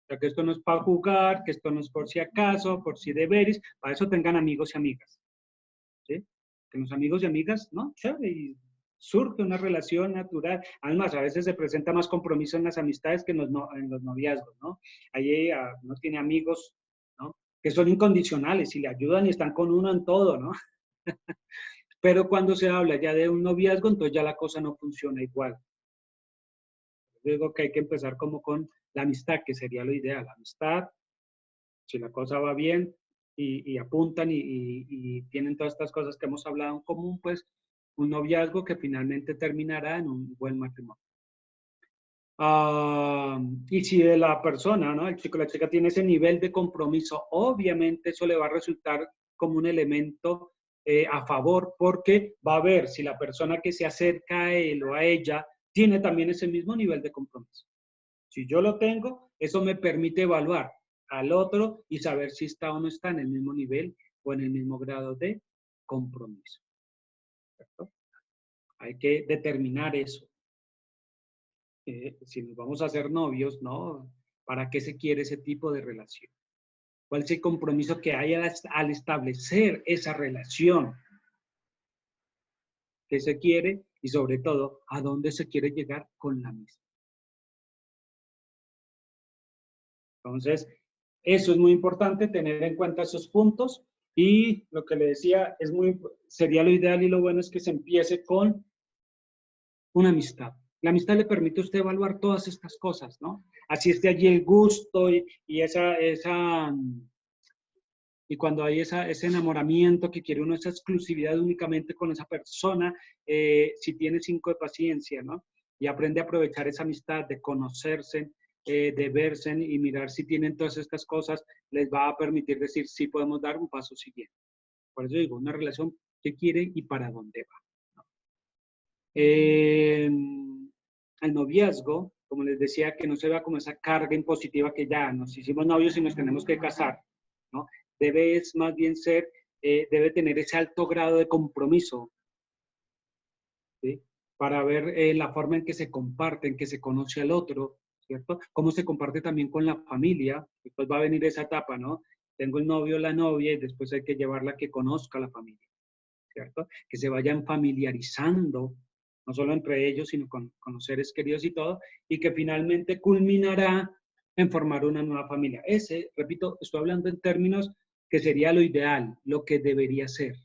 O sea, que esto no es para jugar, que esto no es por si acaso, por si deberes, para eso tengan amigos y amigas, ¿sí? Que los amigos y amigas, ¿no? Chévere, y surge una relación natural. Además, a veces se presenta más compromiso en las amistades que en los noviazgos, ¿no? Ahí uno tiene amigos, ¿no? Que son incondicionales y le ayudan y están con uno en todo, ¿no? Pero cuando se habla ya de un noviazgo, entonces ya la cosa no funciona igual. Yo digo que hay que empezar como con la amistad, que sería lo ideal. La amistad, si la cosa va bien y apuntan y tienen todas estas cosas que hemos hablado en común, pues un noviazgo que finalmente terminará en un buen matrimonio. Y si de la persona, ¿no? El chico, la chica tiene ese nivel de compromiso, obviamente eso le va a resultar como un elemento a favor, porque va a ver si la persona que se acerca a él o a ella tiene también ese mismo nivel de compromiso. Si yo lo tengo, eso me permite evaluar al otro y saber si está o no está en el mismo nivel o en el mismo grado de compromiso, ¿cierto? Hay que determinar eso. Si nos vamos a hacer novios, ¿no? ¿Para qué se quiere ese tipo de relación? ¿Cuál es el compromiso que hay al establecer esa relación? ¿Qué se quiere? Y sobre todo, ¿a dónde se quiere llegar con la misma? Entonces, eso es muy importante, tener en cuenta esos puntos. Y lo que le decía, sería lo ideal y lo bueno es que se empiece con una amistad. La amistad le permite a usted evaluar todas estas cosas, ¿no? Así esté allí el gusto y cuando hay ese enamoramiento que quiere uno, esa exclusividad únicamente con esa persona, si tiene 5 de paciencia, ¿no? Y aprende a aprovechar esa amistad, de conocerse, de verse y mirar si tienen todas estas cosas, les va a permitir decir si podemos dar un paso siguiente. Por eso digo, una relación, ¿qué quiere y para dónde va? El noviazgo, como les decía, que no se vea como esa carga impositiva que ya nos hicimos novios y nos tenemos que casar, ¿no? Más bien debe tener ese alto grado de compromiso, ¿sí? Para ver la forma en que se comparte, en que se conoce al otro, ¿cierto? Cómo se comparte también con la familia. Después va a venir esa etapa, ¿no? Tengo el novio, la novia, y después hay que llevarla a que conozca a la familia, ¿cierto? Que se vayan familiarizando, no solo entre ellos, sino con los seres queridos y todo, y que finalmente culminará en formar una nueva familia. Ese, repito, estoy hablando en términos que sería lo ideal, lo que debería ser.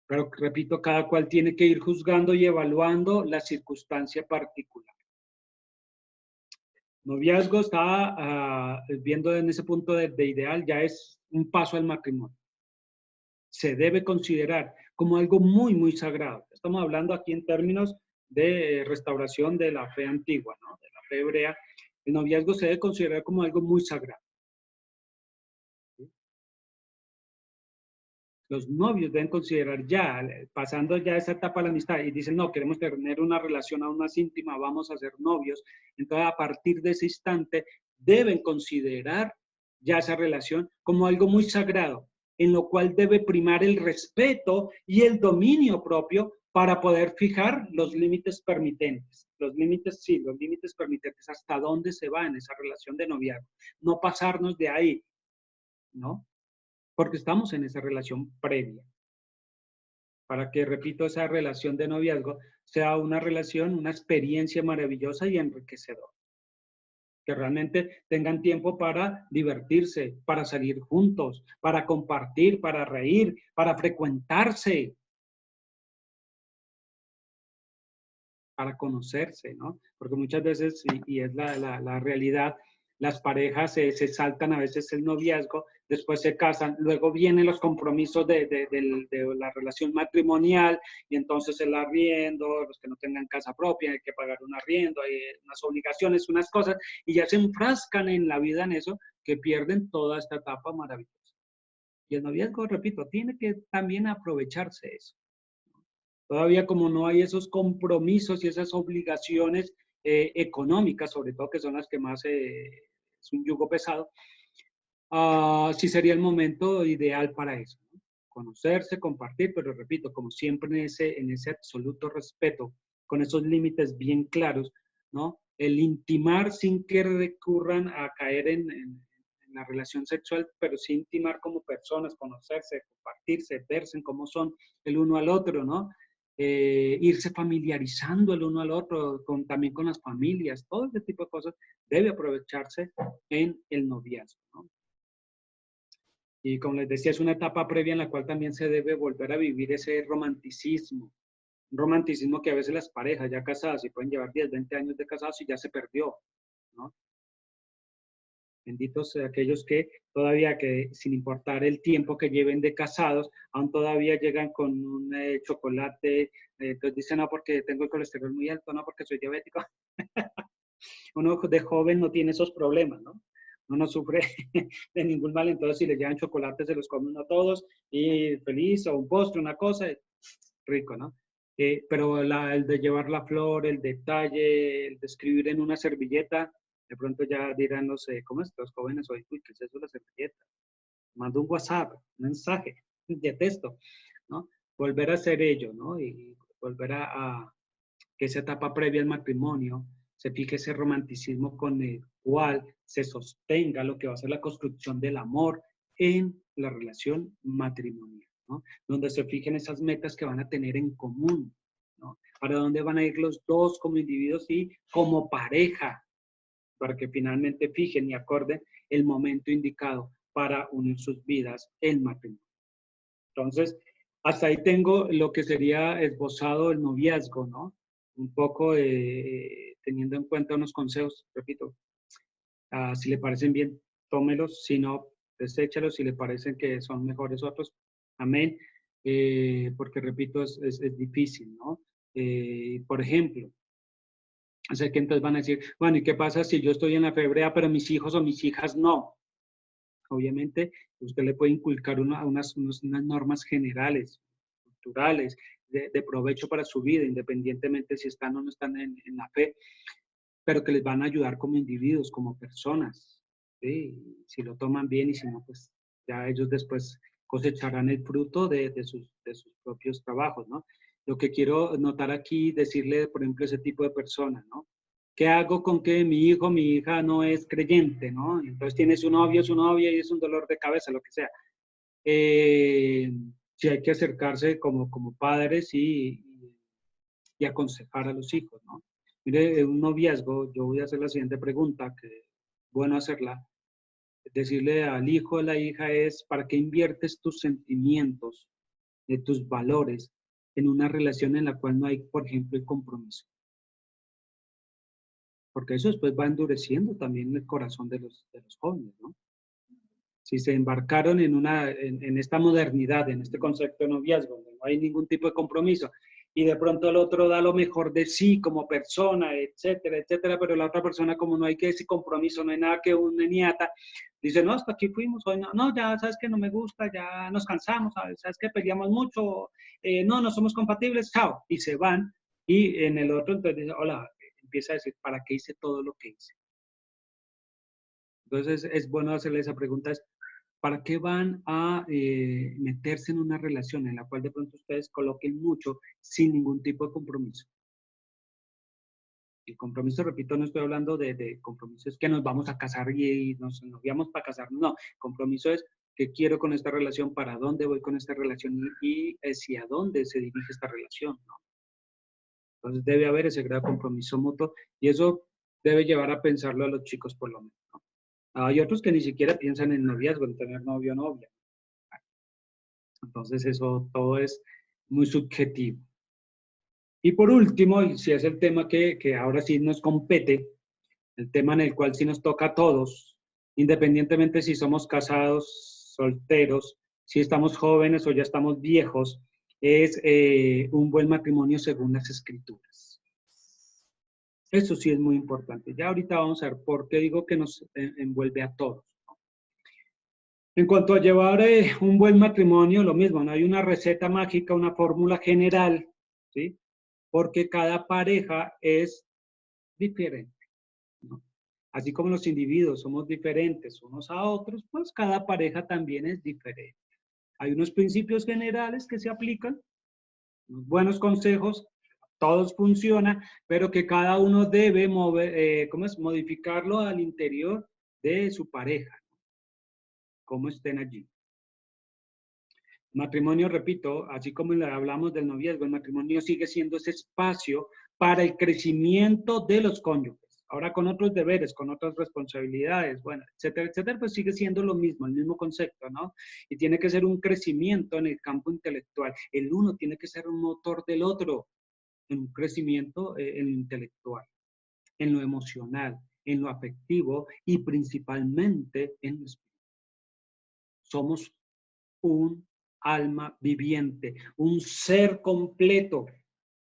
Pero repito, cada cual tiene que ir juzgando y evaluando la circunstancia particular. Noviazgo está viendo en ese punto de ideal, ya es un paso al matrimonio. Se debe considerar como algo muy, muy sagrado. Estamos hablando aquí en términos de restauración de la fe antigua, ¿no? De la fe hebrea. El noviazgo se debe considerar como algo muy sagrado. Los novios deben considerar ya, pasando ya esa etapa de la amistad, y dicen, no, queremos tener una relación aún más íntima, vamos a ser novios. Entonces, a partir de ese instante, deben considerar ya esa relación como algo muy sagrado, en lo cual debe primar el respeto y el dominio propio para poder fijar los límites permitentes. Los límites, sí, los límites permitentes, hasta dónde se va en esa relación de noviazgo. No pasarnos de ahí, ¿no? Porque estamos en esa relación previa. Para que, repito, esa relación de noviazgo sea una relación, una experiencia maravillosa y enriquecedora. Que realmente tengan tiempo para divertirse, para salir juntos, para compartir, para reír, para frecuentarse, para conocerse, ¿no? Porque muchas veces, y es la realidad, las parejas se saltan a veces el noviazgo, después se casan, luego vienen los compromisos de la relación matrimonial y entonces el arriendo, los que no tengan casa propia, hay que pagar un arriendo, hay unas obligaciones, unas cosas, y ya se enfrascan en la vida en eso, que pierden toda esta etapa maravillosa. Y el noviazgo, repito, tiene que también aprovecharse eso. Todavía como no hay esos compromisos y esas obligaciones económicas, sobre todo que son las que más es un yugo pesado, sí sería el momento ideal para eso, ¿no? Conocerse, compartir, pero repito, como siempre en ese absoluto respeto, con esos límites bien claros, ¿no? El intimar sin que recurran a caer en la relación sexual, pero sí intimar como personas, conocerse, compartirse, verse en cómo son el uno al otro, ¿no? Irse familiarizando el uno al otro, también con las familias, todo este tipo de cosas debe aprovecharse en el noviazgo, ¿no? Y como les decía, es una etapa previa en la cual también se debe volver a vivir ese romanticismo, un romanticismo que a veces las parejas ya casadas, y pueden llevar 10, 20 años de casados y ya se perdió, ¿no? Benditos aquellos que todavía, que sin importar el tiempo que lleven de casados, aún todavía llegan con un chocolate, entonces dicen, no, porque tengo el colesterol muy alto, no, porque soy diabético. Uno de joven no tiene esos problemas, ¿no? Uno no sufre de ningún mal, entonces si le llevan chocolate se los come uno todos y feliz, o un postre, una cosa, rico, ¿no? Pero el de llevar la flor, el detalle, el de escribir en una servilleta, de pronto ya dirán, no sé, ¿cómo es? Los jóvenes hoy, uy, ¿qué es eso la servilleta? Mando un WhatsApp, un mensaje de texto, ¿no? Volver a hacer ello, ¿no? Y volver a que esa etapa previa al matrimonio se fije ese romanticismo con el cual se sostenga lo que va a ser la construcción del amor en la relación matrimonial, ¿no? Donde se fijen esas metas que van a tener en común, ¿no? Para dónde van a ir los dos como individuos y como pareja, para que finalmente fijen y acorden el momento indicado para unir sus vidas en matrimonio. Entonces, hasta ahí tengo lo que sería esbozado el noviazgo, ¿no? Un poco teniendo en cuenta unos consejos, repito, si le parecen bien, tómelos, si no, deséchalos, si le parecen que son mejores otros, amén, porque repito, es difícil, ¿no? Por ejemplo, sé que entonces van a decir, bueno, ¿y qué pasa si yo estoy en la fe hebrea, pero mis hijos o mis hijas no? Obviamente, usted le puede inculcar unas normas generales, culturales, de provecho para su vida, independientemente si están o no están en la fe, pero que les van a ayudar como individuos, como personas, ¿sí? Si lo toman bien y si no, pues ya ellos después cosecharán el fruto de sus propios trabajos, ¿no? Lo que quiero notar aquí, decirle, por ejemplo, ese tipo de personas, ¿no? ¿Qué hago con que mi hijo, mi hija no es creyente, ¿no? Entonces tiene su novio, su novia y es un dolor de cabeza, lo que sea. Sí hay que acercarse como padres y aconsejar a los hijos, ¿no? Mire, en un noviazgo, yo voy a hacer la siguiente pregunta, que es bueno hacerla. Decirle al hijo o a la hija es, ¿para qué inviertes tus sentimientos, tus valores en una relación en la cual no hay, por ejemplo, el compromiso? Porque eso después va endureciendo también el corazón de los jóvenes, ¿no? Si se embarcaron en esta modernidad, en este concepto de noviazgo, donde no hay ningún tipo de compromiso, y de pronto el otro da lo mejor de sí como persona, etcétera, etcétera, pero la otra persona, como no hay que ese compromiso, no hay nada que una niata, dice, no, hasta aquí fuimos, hoy no, no, ya sabes que no me gusta, ya nos cansamos, sabes que peleamos mucho, no, no somos compatibles, chao, y se van, y en el otro entonces dice, hola, empieza a decir, ¿para qué hice todo lo que hice? Entonces es bueno hacerle esa pregunta, es, ¿para qué van a meterse en una relación en la cual de pronto ustedes coloquen mucho sin ningún tipo de compromiso? El compromiso, repito, no estoy hablando de compromisos que nos vamos a casar y nos noviamos para casarnos, no. Compromiso es qué quiero con esta relación, para dónde voy con esta relación y hacia dónde se dirige esta relación, ¿no? Entonces debe haber ese gran compromiso mutuo y eso debe llevar a pensarlo a los chicos por lo menos, ¿no? Hay otros que ni siquiera piensan en noviazgo, en tener novio o novia. Entonces eso todo es muy subjetivo. Y por último, y si es el tema que ahora sí nos compete, el tema en el cual sí nos toca a todos, independientemente si somos casados, solteros, si estamos jóvenes o ya estamos viejos, es un buen matrimonio según las escrituras. Eso sí es muy importante. Ya ahorita vamos a ver por qué digo que nos envuelve a todos. En cuanto a llevar un buen matrimonio, lo mismo, no hay una receta mágica, una fórmula general, ¿sí? Porque cada pareja es diferente, ¿no? Así como los individuos somos diferentes unos a otros, pues cada pareja también es diferente. Hay unos principios generales que se aplican, unos buenos consejos, todos funcionan, pero que cada uno debe modificarlo al interior de su pareja, cómo estén allí. Matrimonio, repito, así como hablamos del noviazgo, el matrimonio sigue siendo ese espacio para el crecimiento de los cónyuges. Ahora con otros deberes, con otras responsabilidades, bueno, etcétera, etcétera, pues sigue siendo lo mismo, el mismo concepto, ¿no? Y tiene que ser un crecimiento en el campo intelectual. El uno tiene que ser un motor del otro, en un crecimiento en lo intelectual, en lo emocional, en lo afectivo y principalmente en lo espiritual. Somos un alma viviente, un ser completo.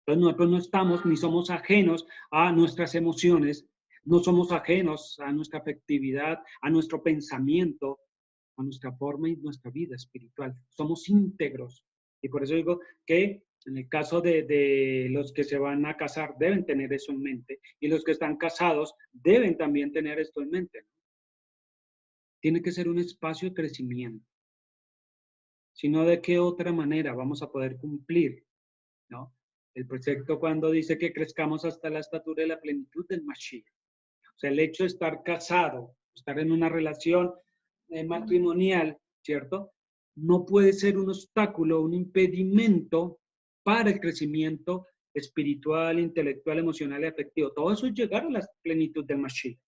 Entonces nosotros no estamos ni somos ajenos a nuestras emociones, no somos ajenos a nuestra afectividad, a nuestro pensamiento, a nuestra forma y nuestra vida espiritual. Somos íntegros. Y por eso digo que en el caso de los que se van a casar deben tener eso en mente y los que están casados deben también tener esto en mente. Tiene que ser un espacio de crecimiento, sino de qué otra manera vamos a poder cumplir, ¿no? El precepto cuando dice que crezcamos hasta la estatura de la plenitud del Mashiach. O sea, el hecho de estar casado, estar en una relación matrimonial, ¿cierto? No puede ser un obstáculo, un impedimento para el crecimiento espiritual, intelectual, emocional y afectivo. Todo eso es llegar a la plenitud del Mashiach.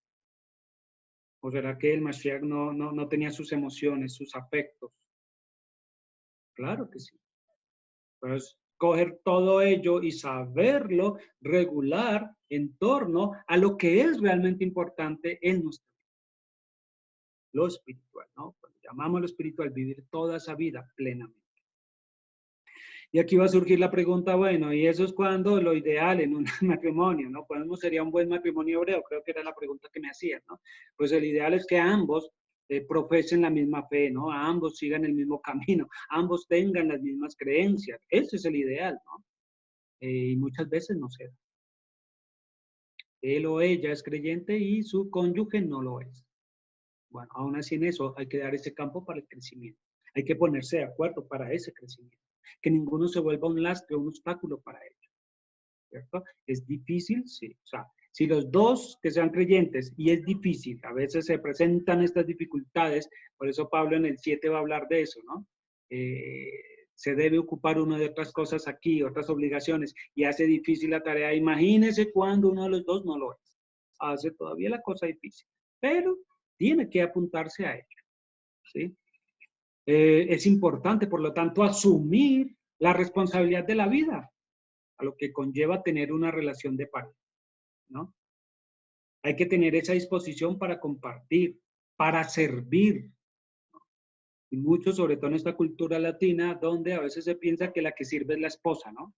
¿O será que el Mashiach no tenía sus emociones, sus afectos? Claro que sí. Entonces, coger todo ello y saberlo regular en torno a lo que es realmente importante en nuestra vida. Lo espiritual, ¿no? Cuando llamamos lo espiritual, vivir toda esa vida plenamente. Y aquí va a surgir la pregunta, bueno, ¿y eso es cuando lo ideal en un matrimonio, ¿no? ¿Cuándo sería un buen matrimonio hebreo? Creo que era la pregunta que me hacían, ¿no? Pues el ideal es que ambos profesen la misma fe, ¿no? A ambos sigan el mismo camino, ambos tengan las mismas creencias. Ese es el ideal, ¿no? Y muchas veces no se da. Él o ella es creyente y su cónyuge no lo es. Bueno, aún así en eso hay que dar ese campo para el crecimiento. Hay que ponerse de acuerdo para ese crecimiento. Que ninguno se vuelva un lastre o un obstáculo para ello. ¿Cierto? ¿Es difícil? Sí. O sea, si los dos que sean creyentes, y es difícil, a veces se presentan estas dificultades, por eso Pablo en el 7 va a hablar de eso, ¿no? se debe ocupar uno de otras cosas aquí, otras obligaciones, y hace difícil la tarea. Imagínese cuando uno de los dos no lo es. Hace todavía la cosa difícil, pero tiene que apuntarse a ello, ¿sí? Es importante, por lo tanto, asumir la responsabilidad de la vida, a lo que conlleva tener una relación de pareja, ¿no? Hay que tener esa disposición para compartir, para servir. Y mucho, sobre todo en esta cultura latina, donde a veces se piensa que la que sirve es la esposa, ¿no?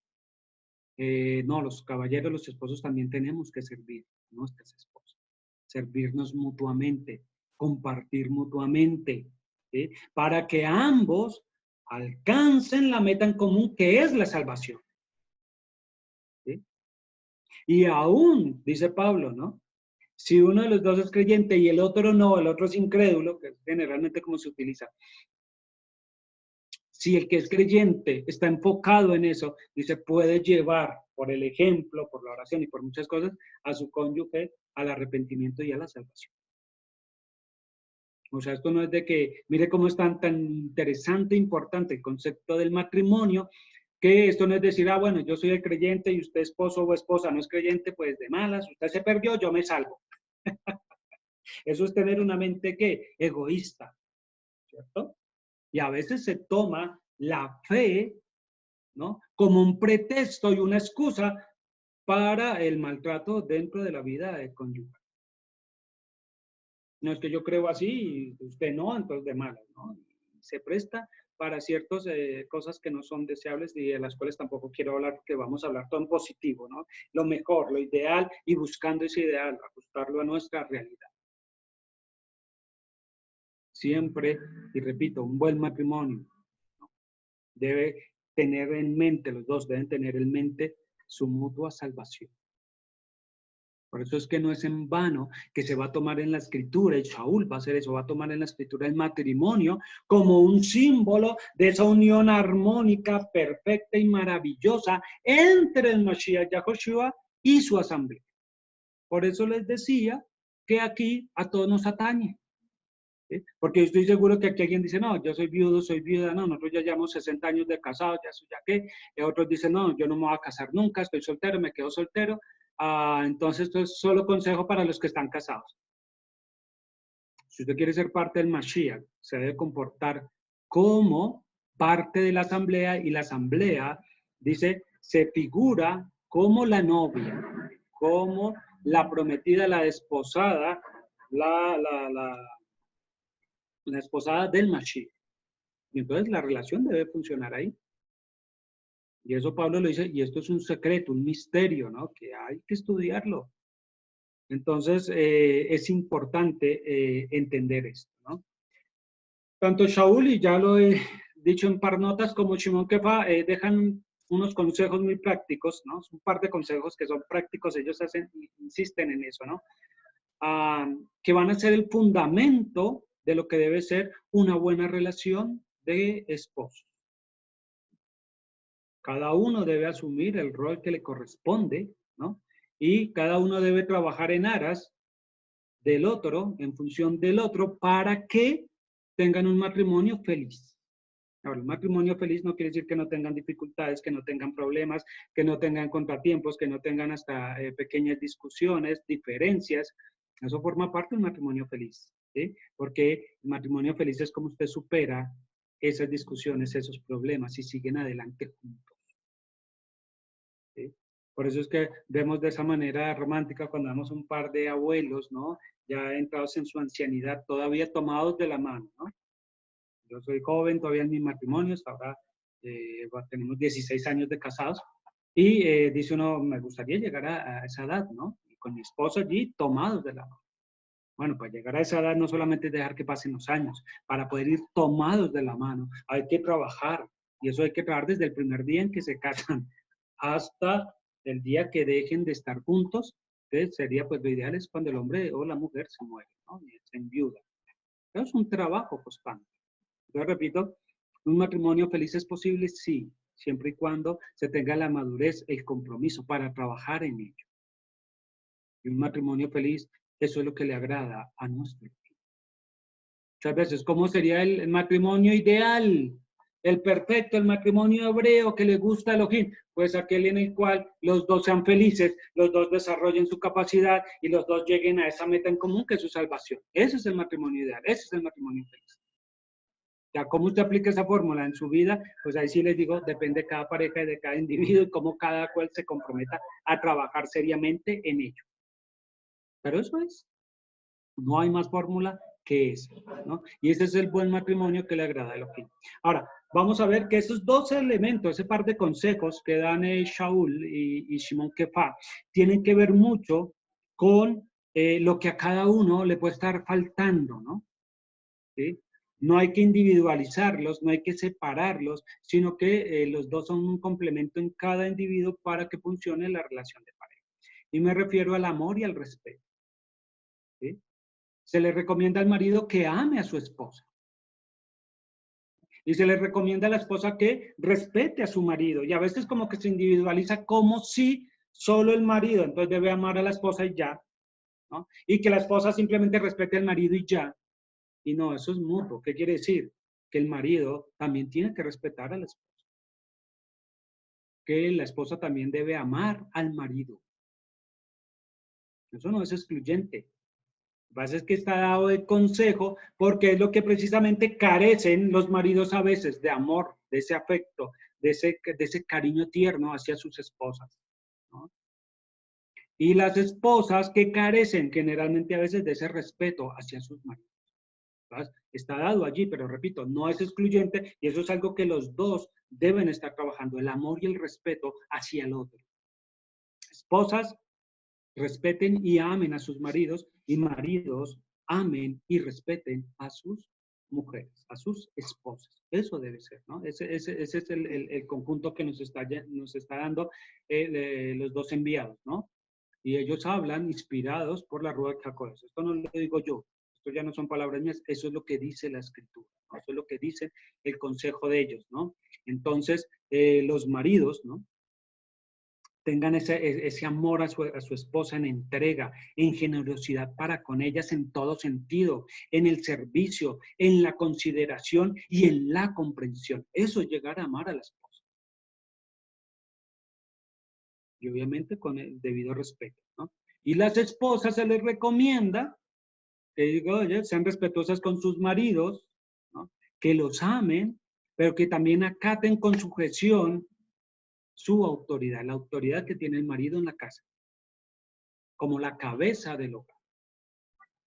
No, los caballeros, los esposos también tenemos que servir a nuestras esposas, servirnos mutuamente, compartir mutuamente, ¿sí? Para que ambos alcancen la meta en común que es la salvación, ¿sí? Y aún, dice Pablo, ¿no? Si uno de los dos es creyente y el otro no, el otro es incrédulo, que es generalmente como se utiliza. Si el que es creyente está enfocado en eso, dice, puede llevar por el ejemplo, por la oración y por muchas cosas, a su cónyuge al arrepentimiento y a la salvación. O sea, esto no es de que, mire cómo es tan interesante e importante el concepto del matrimonio, que esto no es decir, ah, bueno, yo soy el creyente y usted esposo o esposa no es creyente, pues de malas, usted se perdió, yo me salvo. Eso es tener una mente, ¿qué? Egoísta, ¿cierto? Y a veces se toma la fe, ¿no? Como un pretexto y una excusa para el maltrato dentro de la vida conyugal. No es que yo creo así y usted no, entonces de malas, ¿no? Se presta para ciertas cosas que no son deseables y de las cuales tampoco quiero hablar porque vamos a hablar todo en positivo, ¿no? Lo mejor, lo ideal y buscando ese ideal, ajustarlo a nuestra realidad. Siempre, y repito, un buen matrimonio, ¿no? Debe tener en mente, los dos deben tener en mente su mutua salvación. Por eso es que no es en vano que se va a tomar en la escritura, y Shaul va a hacer eso, va a tomar en la escritura el matrimonio como un símbolo de esa unión armónica, perfecta y maravillosa entre el Mashiach Yahoshua y su asamblea. Por eso les decía que aquí a todos nos atañe. ¿Sí? Porque yo estoy seguro que aquí alguien dice, no, yo soy viudo, soy viuda, no, nosotros ya llevamos 60 años de casados, ya eso ya qué. Y otros dicen, no, yo no me voy a casar nunca, estoy soltero, me quedo soltero. Entonces, esto es solo consejo para los que están casados. Si usted quiere ser parte del Mashiach, se debe comportar como parte de la asamblea y la asamblea, dice, se figura como la novia, como la prometida, la desposada, la esposada del Mashiach. Y entonces la relación debe funcionar ahí. Y eso Pablo lo dice, y esto es un secreto, un misterio, ¿no? Que hay que estudiarlo. Entonces, es importante entender esto, ¿no? Tanto Shaul, y ya lo he dicho en par notas, como Shimon Kefa, dejan unos consejos muy prácticos, ¿no? Un par de consejos que son prácticos, ellos insisten en eso, ¿no? Que van a ser el fundamento de lo que debe ser una buena relación de esposos. Cada uno debe asumir el rol que le corresponde, ¿no? Y cada uno debe trabajar en aras del otro, en función del otro, para que tengan un matrimonio feliz. Ahora, el matrimonio feliz no quiere decir que no tengan dificultades, que no tengan problemas, que no tengan contratiempos, que no tengan hasta pequeñas discusiones, diferencias. Eso forma parte del matrimonio feliz, ¿sí? Porque el matrimonio feliz es como usted supera esas discusiones, esos problemas y siguen adelante juntos. ¿Sí? Por eso es que vemos de esa manera romántica cuando vemos un par de abuelos, ¿no? Ya entrados en su ancianidad, todavía tomados de la mano, ¿no? Yo soy joven todavía en mis matrimonios, ahora tenemos 16 años de casados, y dice uno, me gustaría llegar a esa edad, ¿no? Y con mi esposo allí, tomados de la mano. Bueno, para llegar a esa edad no solamente es dejar que pasen los años, para poder ir tomados de la mano, hay que trabajar, y eso hay que trabajar desde el primer día en que se casan, hasta el día que dejen de estar juntos. Entonces sería, pues lo ideal es cuando el hombre o la mujer se muere, ¿no? Y se enviuda. Es un trabajo constante. Yo repito, ¿un matrimonio feliz es posible? Sí, siempre y cuando se tenga la madurez, el compromiso para trabajar en ello. Y un matrimonio feliz, eso es lo que le agrada a nuestro Dios. Muchas veces, ¿cómo sería el matrimonio ideal? el perfecto, el matrimonio hebreo que le gusta a Elohim, pues aquel en el cual los dos sean felices, los dos desarrollen su capacidad y los dos lleguen a esa meta en común que es su salvación. Ese es el matrimonio ideal, ese es el matrimonio feliz. Ya, ¿cómo usted aplica esa fórmula en su vida? Pues ahí sí les digo, depende de cada pareja y de cada individuo y cómo cada cual se comprometa a trabajar seriamente en ello. Pero eso es, no hay más fórmula que eso, ¿no? Y ese es el buen matrimonio que le agrada a Elohim. Ahora, vamos a ver que esos dos elementos, ese par de consejos que dan Shaul y Shimon Kefa, tienen que ver mucho con lo que a cada uno le puede estar faltando, ¿no? ¿Sí? No hay que individualizarlos, no hay que separarlos, sino que los dos son un complemento en cada individuo para que funcione la relación de pareja. Y me refiero al amor y al respeto. ¿Sí? Se le recomienda al marido que ame a su esposa. Y se le recomienda a la esposa que respete a su marido. Y a veces como que se individualiza como si solo el marido, entonces debe amar a la esposa y ya, ¿no? Y que la esposa simplemente respete al marido y ya. Y no, eso es mutuo. ¿Qué quiere decir? Que el marido también tiene que respetar a la esposa. Que la esposa también debe amar al marido. Eso no es excluyente. Lo que pasa es que está dado de consejo porque es lo que precisamente carecen los maridos a veces, de amor, de ese afecto, de ese cariño tierno hacia sus esposas, ¿no? Y las esposas que carecen generalmente a veces de ese respeto hacia sus maridos. Está dado allí, pero repito, no es excluyente y eso es algo que los dos deben estar trabajando, el amor y el respeto hacia el otro. Esposas, respeten y amen a sus maridos y maridos, amen y respeten a sus mujeres, a sus esposas. Eso debe ser, ¿no? Ese es el conjunto que nos está dando los dos enviados, ¿no? Y ellos hablan inspirados por la Ruach HaKodesh. Esto no lo digo yo, esto ya no son palabras mías, eso es lo que dice la Escritura, ¿no? Eso es lo que dice el consejo de ellos, ¿no? Entonces, los maridos, ¿no? Tengan ese amor a su esposa en entrega, en generosidad para con ellas en todo sentido, en el servicio, en la consideración y en la comprensión. Eso es llegar a amar a la esposa. Y obviamente con el debido respeto, ¿no? Y las esposas se les recomienda que digo, oye, sean respetuosas con sus maridos, ¿no? Que los amen, pero que también acaten con sujeción su autoridad, la autoridad que tiene el marido en la casa, como la cabeza del hogar.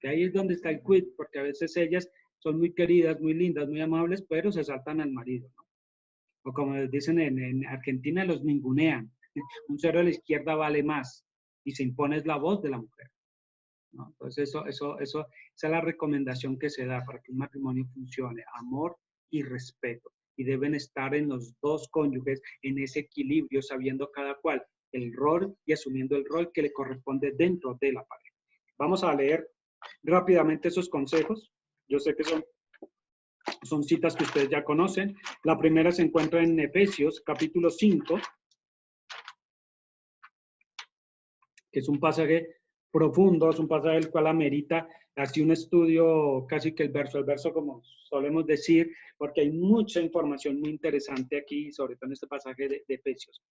Que ahí es donde está el quid, porque a veces ellas son muy queridas, muy lindas, muy amables, pero se saltan al marido, ¿no? O como dicen en Argentina, los ningunean. Un cero a la izquierda vale más y se impone la voz de la mujer, ¿no? Entonces, esa es la recomendación que se da para que un matrimonio funcione, amor y respeto. Y deben estar en los dos cónyuges en ese equilibrio, sabiendo cada cual el rol y asumiendo el rol que le corresponde dentro de la pareja. Vamos a leer rápidamente esos consejos. Yo sé que son citas que ustedes ya conocen. La primera se encuentra en Efesios, capítulo 5, que es un pasaje profundo, es un pasaje del cual amerita así un estudio casi que el verso como solemos decir, porque hay mucha información muy interesante aquí, sobre todo en este pasaje de Efesios.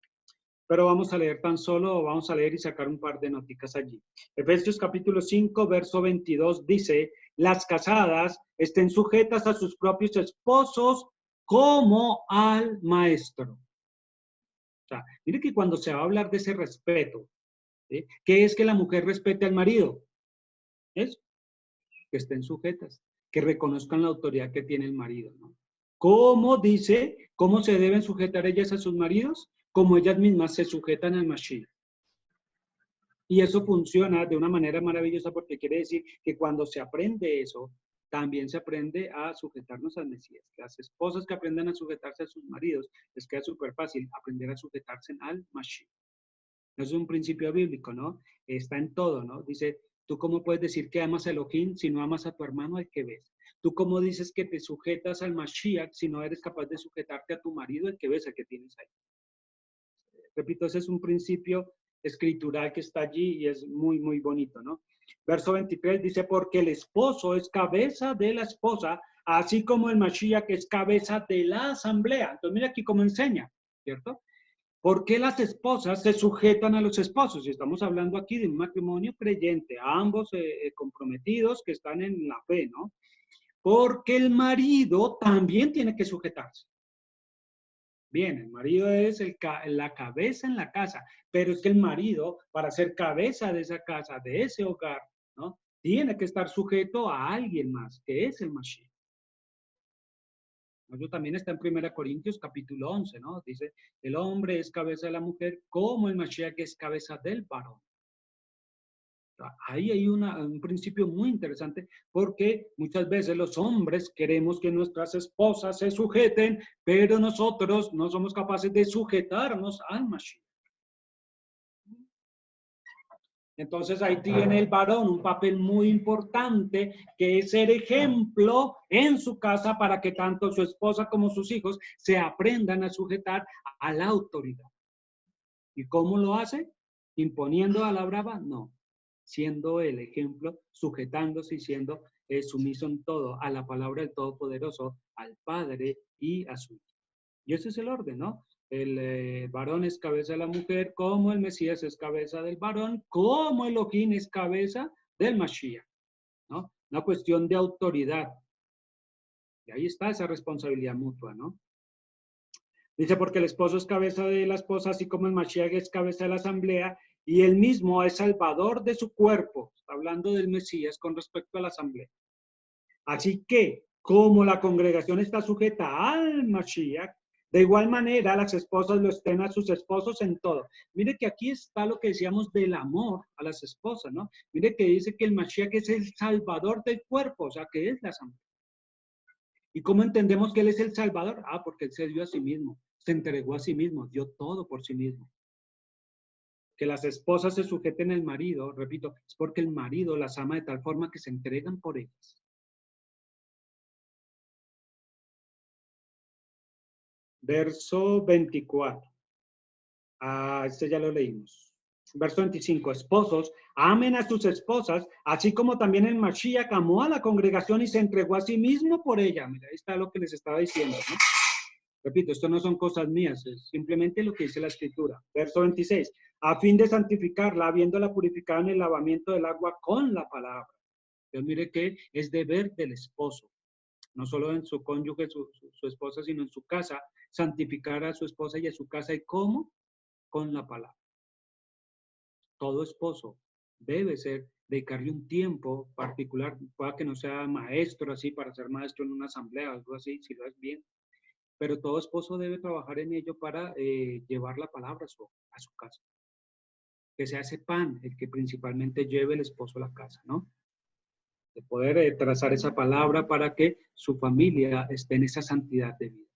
Pero vamos a leer vamos a leer y sacar un par de noticas allí. Efesios capítulo 5, verso 22 dice, las casadas estén sujetas a sus propios esposos como al maestro. O sea, mire que cuando se va a hablar de ese respeto, ¿sí? ¿Qué es que la mujer respete al marido? Es que estén sujetas, que reconozcan la autoridad que tiene el marido, ¿no? ¿Cómo dice? ¿Cómo se deben sujetar ellas a sus maridos? Como ellas mismas se sujetan al Mashiach. Y eso funciona de una manera maravillosa porque quiere decir que cuando se aprende eso, también se aprende a sujetarnos al Mesías. Las esposas que aprendan a sujetarse a sus maridos, les queda súper fácil aprender a sujetarse al Mashiach. Eso es un principio bíblico, ¿no? Está en todo, ¿no? Dice, ¿tú cómo puedes decir que amas a Elohim si no amas a tu hermano al que ves? ¿Tú cómo dices que te sujetas al Mashiach si no eres capaz de sujetarte a tu marido al que ves, al que tienes ahí? Repito, ese es un principio escritural que está allí y es muy, muy bonito, ¿no? Verso 23 dice, porque el esposo es cabeza de la esposa, así como el Mashiach es cabeza de la asamblea. Entonces, mira aquí cómo enseña, ¿cierto? ¿Por qué las esposas se sujetan a los esposos? Y estamos hablando aquí de un matrimonio creyente, ambos comprometidos que están en la fe, ¿no? Porque el marido también tiene que sujetarse. Bien, el marido es la cabeza en la casa, pero es que el marido, para ser cabeza de esa casa, de ese hogar, ¿no? Tiene que estar sujeto a alguien más, que es el Mashiach. Eso también está en 1 Corintios capítulo 11, ¿no? Dice, el hombre es cabeza de la mujer, como el Mashiach es cabeza del varón. Ahí hay un principio muy interesante porque muchas veces los hombres queremos que nuestras esposas se sujeten, pero nosotros no somos capaces de sujetarnos al Mashiach. Entonces ahí tiene el varón un papel muy importante que es ser ejemplo en su casa para que tanto su esposa como sus hijos se aprendan a sujetar a la autoridad. ¿Y cómo lo hace? ¿Imponiendo a la brava? No. Siendo el ejemplo, sujetándose y siendo sumiso en todo a la palabra del Todopoderoso, al Padre y a su Hijo. Y ese es el orden, ¿no? El varón es cabeza de la mujer, como el Mesías es cabeza del varón, como Elohim es cabeza del Mashiach, ¿no? Una cuestión de autoridad. Y ahí está esa responsabilidad mutua, ¿no? Dice, porque el esposo es cabeza de la esposa, así como el Mashiach es cabeza de la asamblea, y él mismo es salvador de su cuerpo. Está hablando del Mesías con respecto a la asamblea. Así que, como la congregación está sujeta al Mashiach, de igual manera las esposas lo estén a sus esposos en todo. Mire que aquí está lo que decíamos del amor a las esposas, ¿no? Mire que dice que el Mashiach es el salvador del cuerpo, o sea, que es la asamblea. ¿Y cómo entendemos que él es el salvador? Ah, porque él se dio a sí mismo, se entregó a sí mismo, dio todo por sí mismo. Que las esposas se sujeten al marido, repito, es porque el marido las ama de tal forma que se entregan por ellas. Verso 24. Este ya lo leímos. Verso 25. Esposos, amen a sus esposas, así como también el Mashiach amó a la congregación y se entregó a sí mismo por ella. Mira, ahí está lo que les estaba diciendo, ¿no? Repito, esto no son cosas mías, es simplemente lo que dice la Escritura. Verso 26. A fin de santificarla, habiéndola purificado en el lavamiento del agua con la palabra. Entonces, mire que es deber del esposo, no solo en su cónyuge, su esposa, sino en su casa, santificar a su esposa y a su casa. ¿Y cómo? Con la palabra. Todo esposo debe dedicarle un tiempo particular, pueda que no sea maestro así, para ser maestro en una asamblea, algo así, si lo es bien, pero todo esposo debe trabajar en ello para llevar la palabra a su casa. Que sea ese pan el que principalmente lleve el esposo a la casa, ¿no? De poder trazar esa palabra para que su familia esté en esa santidad de vida.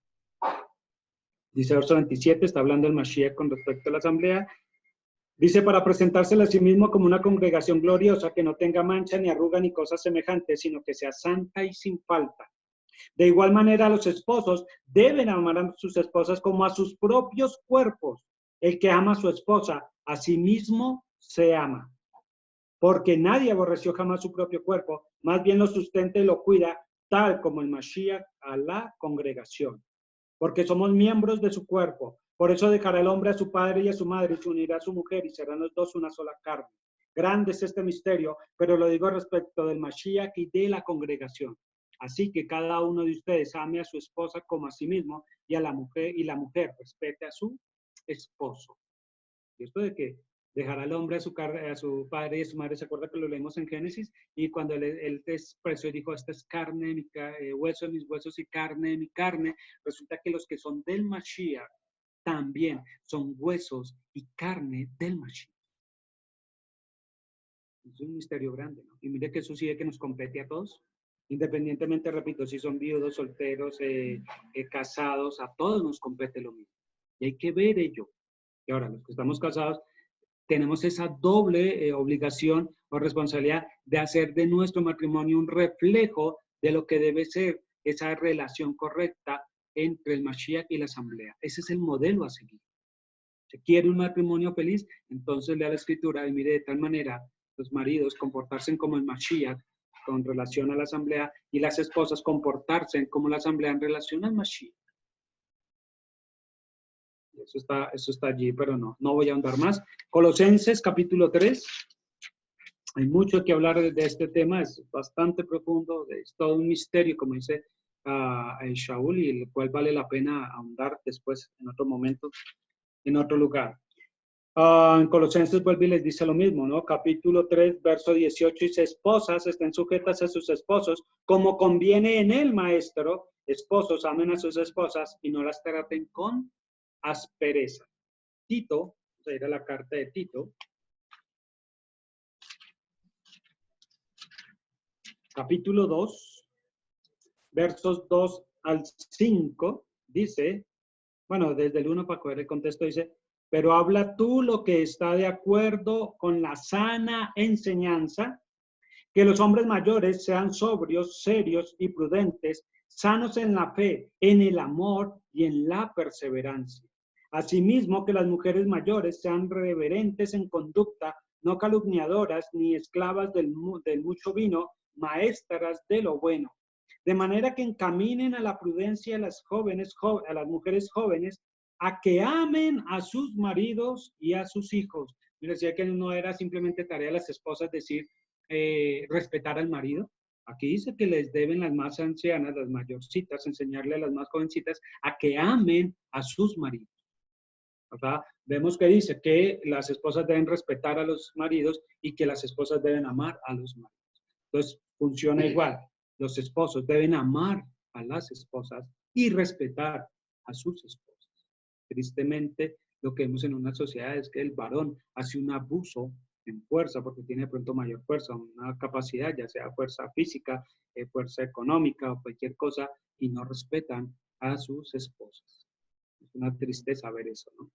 Dice verso 27, está hablando el Mashiach con respecto a la asamblea. Dice, para presentársela a sí mismo como una congregación gloriosa, que no tenga mancha, ni arruga, ni cosas semejantes, sino que sea santa y sin falta. De igual manera, los esposos deben amar a sus esposas como a sus propios cuerpos. El que ama a su esposa, a sí mismo se ama. Porque nadie aborreció jamás su propio cuerpo, más bien lo sustenta y lo cuida, tal como el Mashiach a la congregación. Porque somos miembros de su cuerpo. Por eso dejará el hombre a su padre y a su madre y se unirá a su mujer y serán los dos una sola carne. Grande es este misterio, pero lo digo respecto del Mashiach y de la congregación. Así que cada uno de ustedes ame a su esposa como a sí mismo y a la mujer respete a su esposo. Y esto de que dejará al hombre a su padre y a su madre, se acuerda que lo leemos en Génesis, y cuando él expresó y dijo, esta es carne de hueso de mis huesos y carne de mi carne, resulta que los que son del Mashiach también son huesos y carne del Mashiach. Es un misterio grande, ¿no? Y mire que eso sí es que nos compete a todos, independientemente, repito, si son viudos, solteros, casados, a todos nos compete lo mismo. Y hay que ver ello. Y ahora, los que estamos casados, tenemos esa doble obligación o responsabilidad de hacer de nuestro matrimonio un reflejo de lo que debe ser esa relación correcta entre el Mashiach y la asamblea. Ese es el modelo a seguir. Si quiere un matrimonio feliz, entonces lea la Escritura y mire de tal manera los maridos comportarse como el Mashiach con relación a la asamblea y las esposas comportarse como la asamblea en relación al Mashiach. Eso está allí, pero no voy a ahondar más. Colosenses capítulo 3. Hay mucho que hablar de este tema, es bastante profundo, es todo un misterio, como dice Shaul, y el cual vale la pena ahondar después, en otro momento, en otro lugar. En Colosenses vuelve y les dice lo mismo, ¿no? Capítulo 3, verso 18, dice, esposas estén sujetas a sus esposos, como conviene en el maestro, esposos amen a sus esposas y no las traten con aspereza. Tito, esa era la carta de Tito, capítulo 2, versos 2 al 5, dice, bueno, desde el 1 para coger el contexto, dice, pero habla tú lo que está de acuerdo con la sana enseñanza, que los hombres mayores sean sobrios, serios y prudentes, sanos en la fe, en el amor y en la perseverancia. Asimismo, que las mujeres mayores sean reverentes en conducta, no calumniadoras ni esclavas del mucho vino, maestras de lo bueno. De manera que encaminen a la prudencia a las a las mujeres jóvenes, a que amen a sus maridos y a sus hijos. Yo decía que no era simplemente tarea de las esposas decir, respetar al marido. Aquí dice que les deben las más ancianas, las mayorcitas, enseñarle a las más jovencitas a que amen a sus maridos. ¿Verdad? Vemos que dice que las esposas deben respetar a los maridos y que las esposas deben amar a los maridos. Entonces, funciona igual. Los esposos deben amar a las esposas y respetar a sus esposas. Tristemente, lo que vemos en una sociedad es que el varón hace un abuso en fuerza, porque tiene de pronto mayor fuerza, una capacidad, ya sea fuerza física, fuerza económica o cualquier cosa, y no respetan a sus esposas. Es una tristeza ver eso, ¿no?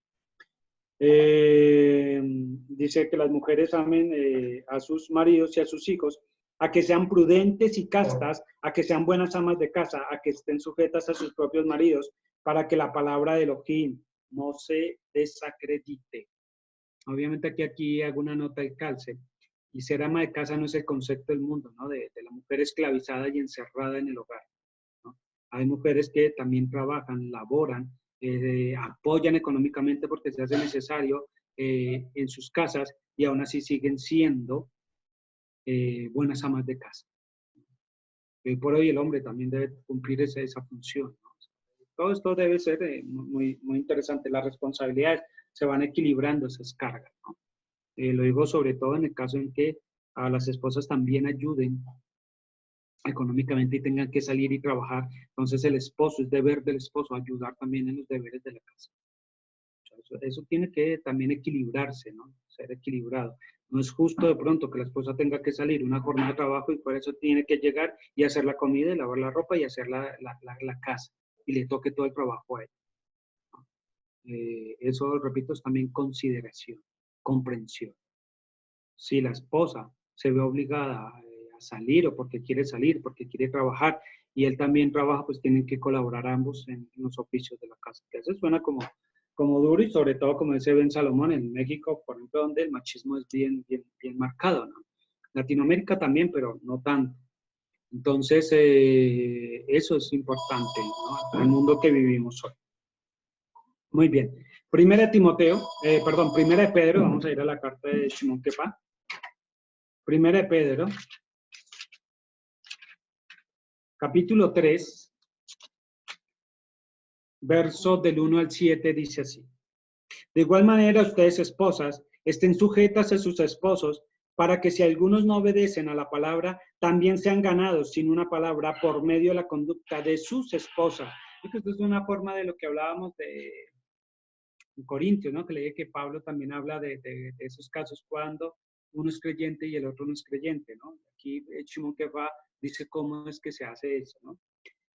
Dice que las mujeres amen a sus maridos y a sus hijos, a que sean prudentes y castas, a que sean buenas amas de casa, a que estén sujetas a sus propios maridos, para que la palabra de Elohim no se desacredite. Obviamente aquí hago una nota de calce, y ser ama de casa no es el concepto del mundo, ¿no? De la mujer esclavizada y encerrada en el hogar, ¿no? Hay mujeres que también trabajan, laboran, apoyan económicamente porque se hace necesario en sus casas y aún así siguen siendo buenas amas de casa. Hoy por hoy el hombre también debe cumplir esa función, ¿no? Todo esto debe ser muy interesante. Las responsabilidades se van equilibrando esas cargas, ¿no? Lo digo sobre todo en el caso en que a las esposas también ayuden económicamente y tengan que salir y trabajar. Entonces el esposo, es deber del esposo ayudar también en los deberes de la casa. Eso tiene que también equilibrarse, ¿no? Ser equilibrado. No es justo de pronto que la esposa tenga que salir una jornada de trabajo y por eso tiene que llegar y hacer la comida y lavar la ropa y hacer la casa y le toque todo el trabajo a ella, ¿no? Eso, repito, es también consideración, comprensión. Si la esposa se ve obligada a salir o porque quiere trabajar y él también trabaja, pues tienen que colaborar ambos en los oficios de la casa. Que eso suena como duro y sobre todo, como dice Ben Salomón, en México, por ejemplo, donde el machismo es bien marcado, ¿no? Latinoamérica también, pero no tanto. Entonces, eso es importante, ¿no? El mundo que vivimos hoy. Muy bien. Primera de Pedro, vamos a ir a la carta de Shimon Kefa. Primera de Pedro, capítulo 3, verso del 1 al 7, dice así. De igual manera, ustedes, esposas, estén sujetas a sus esposos, para que si algunos no obedecen a la palabra, también sean ganados sin una palabra por medio de la conducta de sus esposas. Esto es una forma de lo que hablábamos de Corintios, ¿no? Que le dije que Pablo también habla de esos casos cuando uno es creyente y el otro no es creyente, ¿no? Aquí Shimon Kefa dice cómo es que se hace eso, ¿no?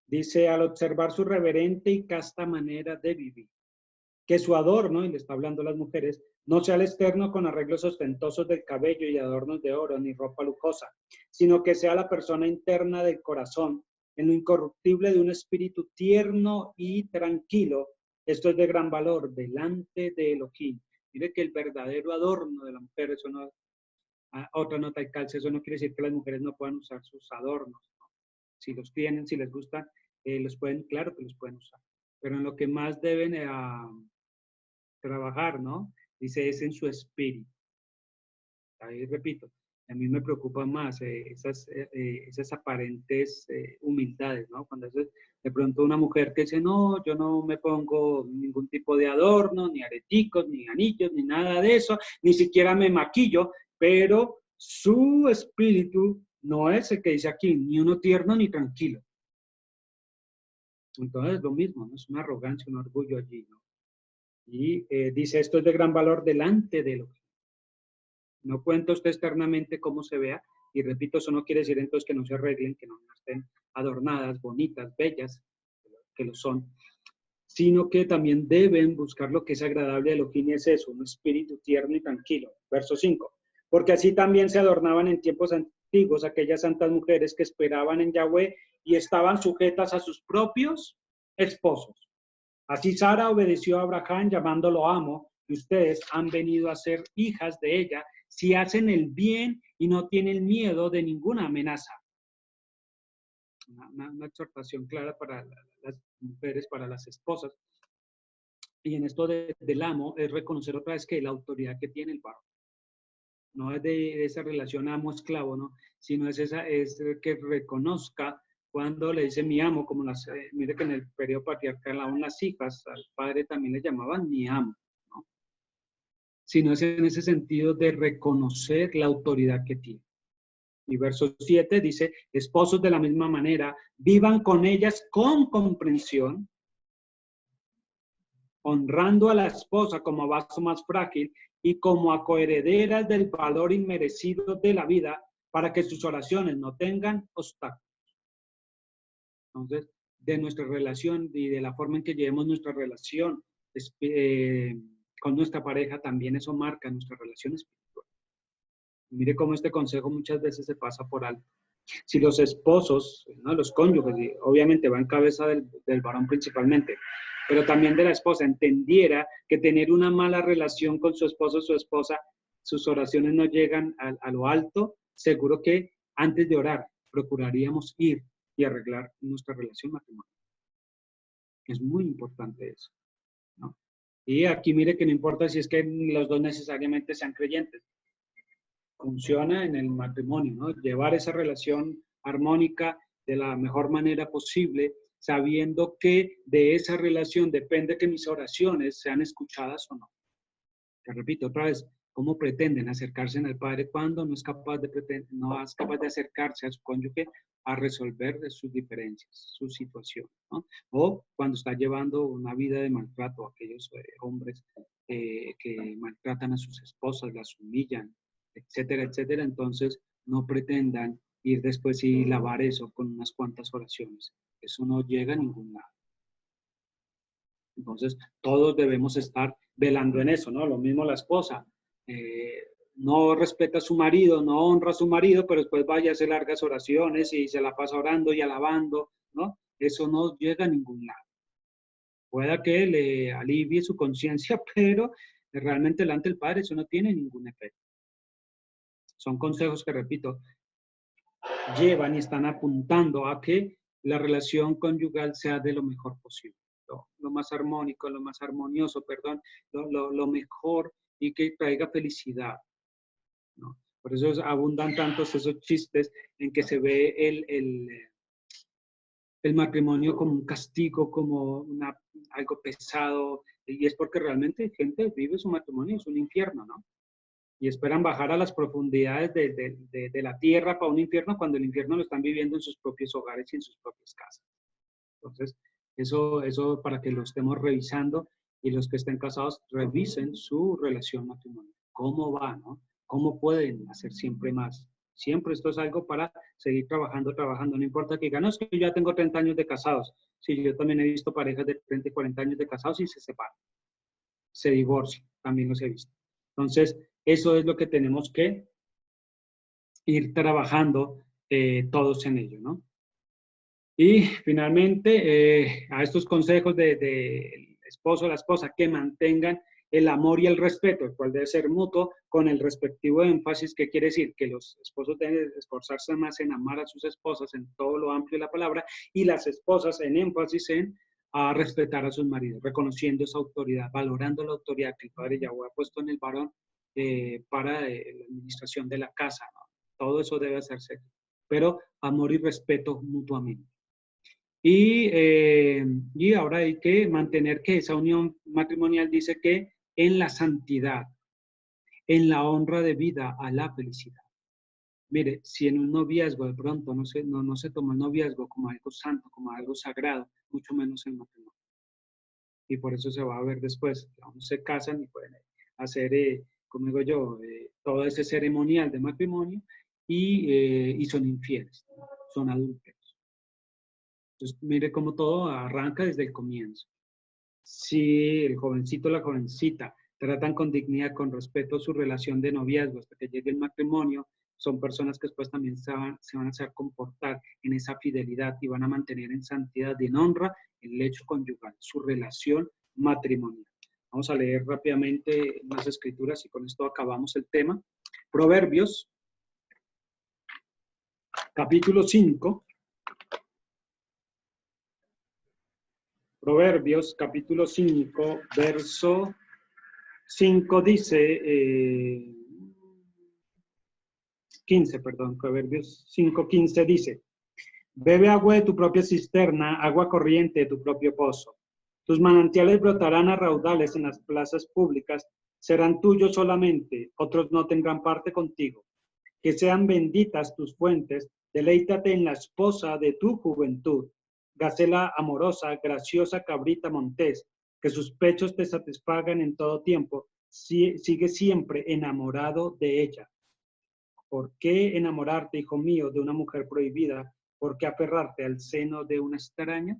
Dice, al observar su reverente y casta manera de vivir, que su adorno, y le está hablando a las mujeres, no sea el externo con arreglos ostentosos del cabello y adornos de oro, ni ropa lujosa, sino que sea la persona interna del corazón, en lo incorruptible de un espíritu tierno y tranquilo. Esto es de gran valor delante de Elohim. Mire que el verdadero adorno de la mujer, eso no, Otra nota de calcio, eso no quiere decir que las mujeres no puedan usar sus adornos, ¿no? Si los tienen, si les gustan, los pueden, claro que los pueden usar. Pero en lo que más deben trabajar, ¿no? Dice, es en su espíritu. Ahí repito, a mí me preocupa más esas aparentes humildades, ¿no? Cuando es de pronto una mujer que dice, no, yo no me pongo ningún tipo de adorno, ni areticos, ni anillos, ni nada de eso, ni siquiera me maquillo, pero su espíritu no es el que dice aquí, ni uno tierno ni tranquilo. Entonces lo mismo, ¿no? Es una arrogancia, un orgullo allí, ¿no? Y dice, esto es de gran valor delante de lo que no cuenta usted externamente cómo se vea, y repito, eso no quiere decir entonces que no se arreglen, que no estén adornadas, bonitas, bellas, que lo son, sino que también deben buscar lo que es agradable a Elohim, y es eso, un espíritu tierno y tranquilo. Verso 5. Porque así también se adornaban en tiempos antiguos aquellas santas mujeres que esperaban en Yahweh y estaban sujetas a sus propios esposos. Así Sara obedeció a Abraham llamándolo amo, y ustedes han venido a ser hijas de ella si hacen el bien y no tienen miedo de ninguna amenaza. Una exhortación clara para las mujeres, para las esposas. Y en esto del amo es reconocer otra vez que la autoridad que tiene el varón. No es de esa relación amo-esclavo, ¿no? Sino es que reconozca cuando le dice mi amo, como mire que en el periodo patriarcal aún las hijas, al padre también le llamaban mi amo, ¿no? Sino es en ese sentido de reconocer la autoridad que tiene. Y verso 7 dice, esposos de la misma manera, vivan con ellas con comprensión, honrando a la esposa como vaso más frágil y como a coherederas del valor inmerecido de la vida, para que sus oraciones no tengan obstáculos. Entonces, de nuestra relación y de la forma en que llevemos nuestra relación con nuestra pareja, también eso marca nuestra relación espiritual. Mire cómo este consejo muchas veces se pasa por alto. Si los esposos, ¿no? Los cónyuges, obviamente va en cabeza del varón principalmente, pero también de la esposa, entendiera que tener una mala relación con su esposo o su esposa, sus oraciones no llegan a lo alto, seguro que antes de orar procuraríamos ir y arreglar nuestra relación matrimonial. Es muy importante eso, ¿no? Y aquí mire que no importa si es que los dos necesariamente sean creyentes. Funciona en el matrimonio, ¿no? Llevar esa relación armónica de la mejor manera posible, sabiendo que de esa relación depende que mis oraciones sean escuchadas o no. Te repito otra vez, ¿cómo pretenden acercarse al Padre cuando no es capaz de acercarse a su cónyuge a resolver sus diferencias, su situación, ¿no? O cuando está llevando una vida de maltrato, aquellos hombres que maltratan a sus esposas, las humillan, etcétera, etcétera. Entonces, no pretendan ir después y lavar eso con unas cuantas oraciones. Eso no llega a ningún lado. Entonces, todos debemos estar velando en eso, ¿no? Lo mismo la esposa. No respeta a su marido, no honra a su marido, pero después vaya a hacer largas oraciones y se la pasa orando y alabando, ¿no? Eso no llega a ningún lado. Pueda que le alivie su conciencia, pero realmente delante del Padre eso no tiene ningún efecto. Son consejos que, repito, llevan y están apuntando a que la relación conyugal sea de lo mejor posible, lo más armónico, lo más armonioso, perdón, lo mejor y que traiga felicidad, ¿no? Por eso abundan tantos esos chistes en que se ve el matrimonio como un castigo, como algo pesado, y es porque realmente gente vive su matrimonio, es un infierno, ¿no? Y esperan bajar a las profundidades de la tierra para un infierno cuando el infierno lo están viviendo en sus propios hogares y en sus propias casas. Entonces, eso para que lo estemos revisando y los que estén casados revisen su relación matrimonial. ¿Cómo va, no? ¿Cómo pueden hacer siempre más? Siempre esto es algo para seguir trabajando. No importa que digan, no, es que yo ya tengo 30 años de casados. Sí, yo también he visto parejas de 30 y 40 años de casados y se separan. Se divorcian, también los he visto. Entonces, eso es lo que tenemos que ir trabajando todos en ello, ¿no? Y finalmente, a estos consejos del esposo o la esposa, que mantengan el amor y el respeto, el cual debe ser mutuo, con el respectivo énfasis, que quiere decir que los esposos deben esforzarse más en amar a sus esposas en todo lo amplio de la palabra, y las esposas en énfasis en a respetar a sus maridos, reconociendo esa autoridad, valorando la autoridad que el Padre Yahweh ha puesto en el varón para la administración de la casa, ¿no? Todo eso debe hacerse, pero amor y respeto mutuamente. Y ahora hay que mantener que esa unión matrimonial dice que en la santidad, en la honra de vida a la felicidad. Mire, si en un noviazgo de pronto no se toma el noviazgo como algo santo, como algo sagrado, mucho menos el matrimonio. Y por eso se va a ver después, aún se casan y pueden hacer, como digo yo, todo ese ceremonial de matrimonio y son infieles, son adúlteros. Entonces, mire cómo todo arranca desde el comienzo. Si el jovencito o la jovencita tratan con dignidad, con respeto su relación de noviazgo hasta que llegue el matrimonio, son personas que después también se van a hacer comportar en esa fidelidad y van a mantener en santidad y en honra el hecho conyugal, su relación matrimonial. Vamos a leer rápidamente las escrituras y con esto acabamos el tema. Proverbios, capítulo 5. Proverbios, capítulo 5, verso 5 dice, 15, perdón, Proverbios 5, 15 dice, bebe agua de tu propia cisterna, agua corriente de tu propio pozo. Tus manantiales brotarán a raudales en las plazas públicas, serán tuyos solamente, otros no tendrán parte contigo. Que sean benditas tus fuentes, deleítate en la esposa de tu juventud. Gacela amorosa, graciosa cabrita montés, que sus pechos te satisfagan en todo tiempo, sigue siempre enamorado de ella. ¿Por qué enamorarte, hijo mío, de una mujer prohibida? ¿Por qué aferrarte al seno de una extraña?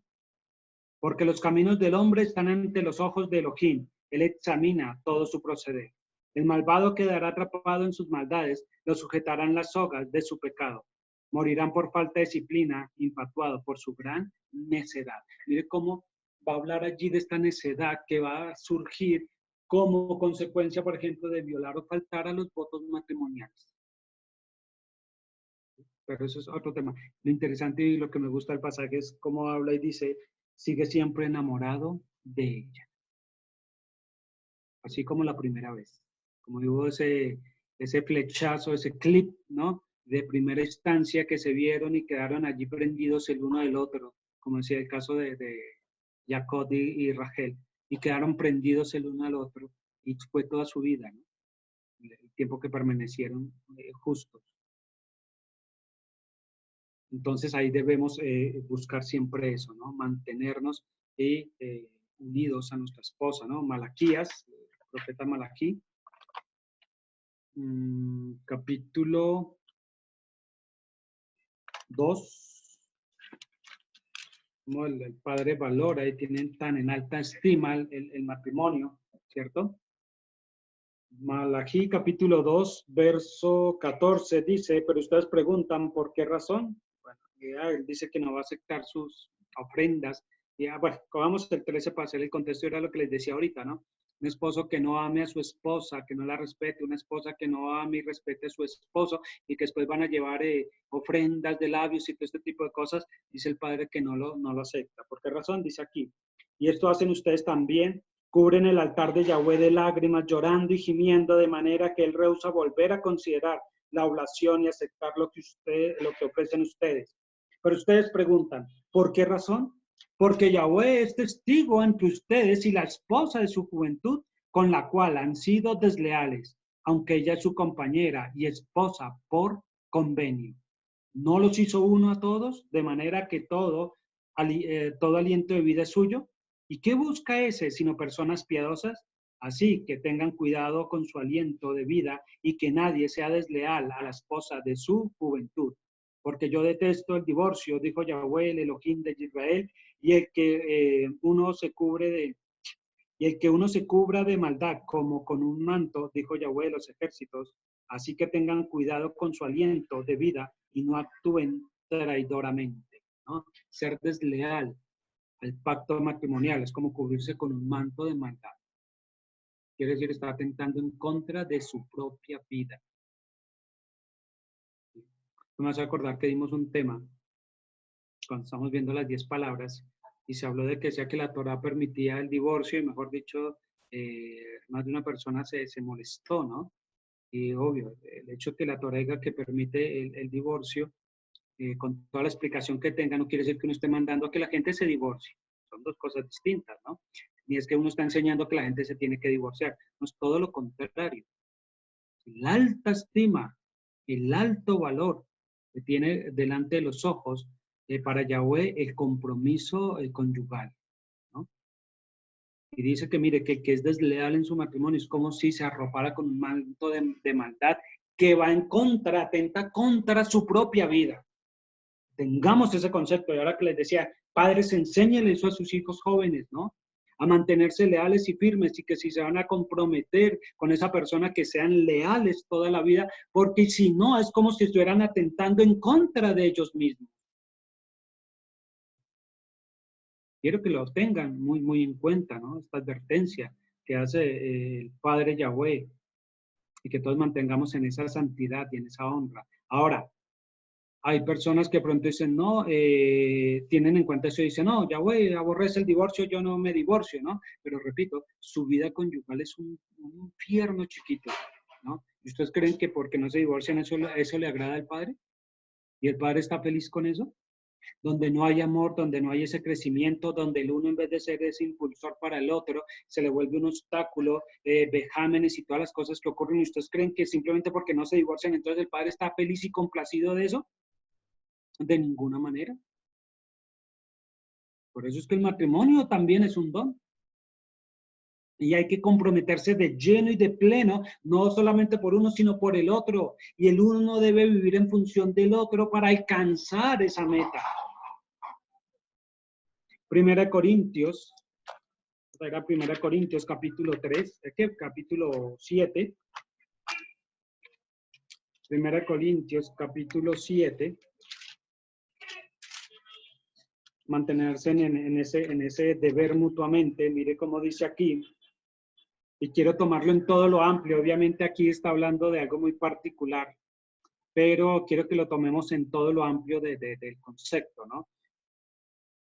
Porque los caminos del hombre están ante los ojos de Elohim. Él examina todo su proceder. El malvado quedará atrapado en sus maldades, lo sujetarán las sogas de su pecado. Morirán por falta de disciplina, infatuado por su gran necedad. Mire cómo va a hablar allí de esta necedad que va a surgir como consecuencia, por ejemplo, de violar o faltar a los votos matrimoniales. Pero eso es otro tema. Lo interesante y lo que me gusta del pasaje es cómo habla y dice, sigue siempre enamorado de ella. Así como la primera vez. Como digo, ese flechazo, ese clip, ¿no? De primera instancia que se vieron y quedaron allí prendidos el uno del otro, como decía el caso de Jacob y Rachel, y quedaron prendidos el uno al otro, y fue toda su vida, ¿no? El tiempo que permanecieron justos. Entonces ahí debemos buscar siempre eso, ¿no? Mantenernos unidos a nuestra esposa, ¿no? Malaquías, el profeta Malaquí, capítulo 2, como el padre valora y tienen tan en alta estima el matrimonio, ¿cierto? Malaquí capítulo 2, verso 14 dice, pero ustedes preguntan, ¿por qué razón? Bueno, él dice que no va a aceptar sus ofrendas. Bueno, vamos el 13 para hacer el contexto, era lo que les decía ahorita, ¿no? Un esposo que no ame a su esposa, que no la respete, una esposa que no ame y respete a su esposo y que después van a llevar ofrendas de labios y todo este tipo de cosas, dice el padre que no lo acepta. ¿Por qué razón? Dice aquí. Y esto hacen ustedes también. Cubren el altar de Yahweh de lágrimas, llorando y gimiendo, de manera que él rehúsa volver a considerar la oblación y aceptar lo que ofrecen ustedes. Pero ustedes preguntan, ¿por qué razón? Porque Yahweh es testigo entre ustedes y la esposa de su juventud, con la cual han sido desleales, aunque ella es su compañera y esposa por convenio. ¿No los hizo uno a todos? De manera que todo aliento de vida es suyo. ¿Y qué busca ese sino personas piadosas? Así que tengan cuidado con su aliento de vida y que nadie sea desleal a la esposa de su juventud. Porque yo detesto el divorcio, dijo Yahweh, el Elohim de Israel, y el que uno se cubra de maldad como con un manto, dijo Yahweh de los ejércitos. Así que tengan cuidado con su aliento de vida y no actúen traidoramente, ¿no? Ser desleal al pacto matrimonial es como cubrirse con un manto de maldad. quiere decir está atentando en contra de su propia vida. Me vas a acordar que dimos un tema cuando estamos viendo las 10 palabras y se habló de que sea que la Torá permitía el divorcio y mejor dicho, más de una persona se molestó, ¿no? Y obvio, el hecho que la Torá diga que permite el divorcio, con toda la explicación que tenga, no quiere decir que uno esté mandando a que la gente se divorcie. Son dos cosas distintas, ¿no? Ni es que uno está enseñando que la gente se tiene que divorciar. No, es todo lo contrario. La alta estima, el alto valor que tiene delante de los ojos para Yahweh el compromiso conyugal, ¿no? Y dice que mire, que es desleal en su matrimonio, es como si se arropara con un manto de maldad que va en contra, atenta contra su propia vida. Tengamos ese concepto. Y ahora que les decía, padres, enséñenle eso a sus hijos jóvenes, ¿no? A mantenerse leales y firmes y que si se van a comprometer con esa persona, que sean leales toda la vida, porque si no, es como si estuvieran atentando en contra de ellos mismos. Quiero que lo tengan muy en cuenta, ¿no? Esta advertencia que hace el Padre Yahweh y que todos mantengamos en esa santidad y en esa honra. Ahora, hay personas que pronto dicen, no, tienen en cuenta eso y dicen, no, Yahweh aborrece el divorcio, yo no me divorcio, ¿no? Pero repito, su vida conyugal es un infierno chiquito, ¿no? ¿Y ustedes creen que porque no se divorcian eso le agrada al Padre? ¿Y el Padre está feliz con eso? Donde no hay amor, donde no hay ese crecimiento, donde el uno en vez de ser ese impulsor para el otro, se le vuelve un obstáculo, vejámenes y todas las cosas que ocurren. ¿Y ustedes creen que simplemente porque no se divorcian, entonces el Padre está feliz y complacido de eso? De ninguna manera. Por eso es que el matrimonio también es un don. Y hay que comprometerse de lleno y de pleno, no solamente por uno, sino por el otro. Y el uno debe vivir en función del otro para alcanzar esa meta. Primera Corintios, era Primera Corintios capítulo 3, ¿qué? Capítulo 7. Primera Corintios capítulo 7. Mantenerse en ese deber mutuamente. Mire cómo dice aquí. Y quiero tomarlo en todo lo amplio. Obviamente aquí está hablando de algo muy particular, pero quiero que lo tomemos en todo lo amplio del concepto, ¿no?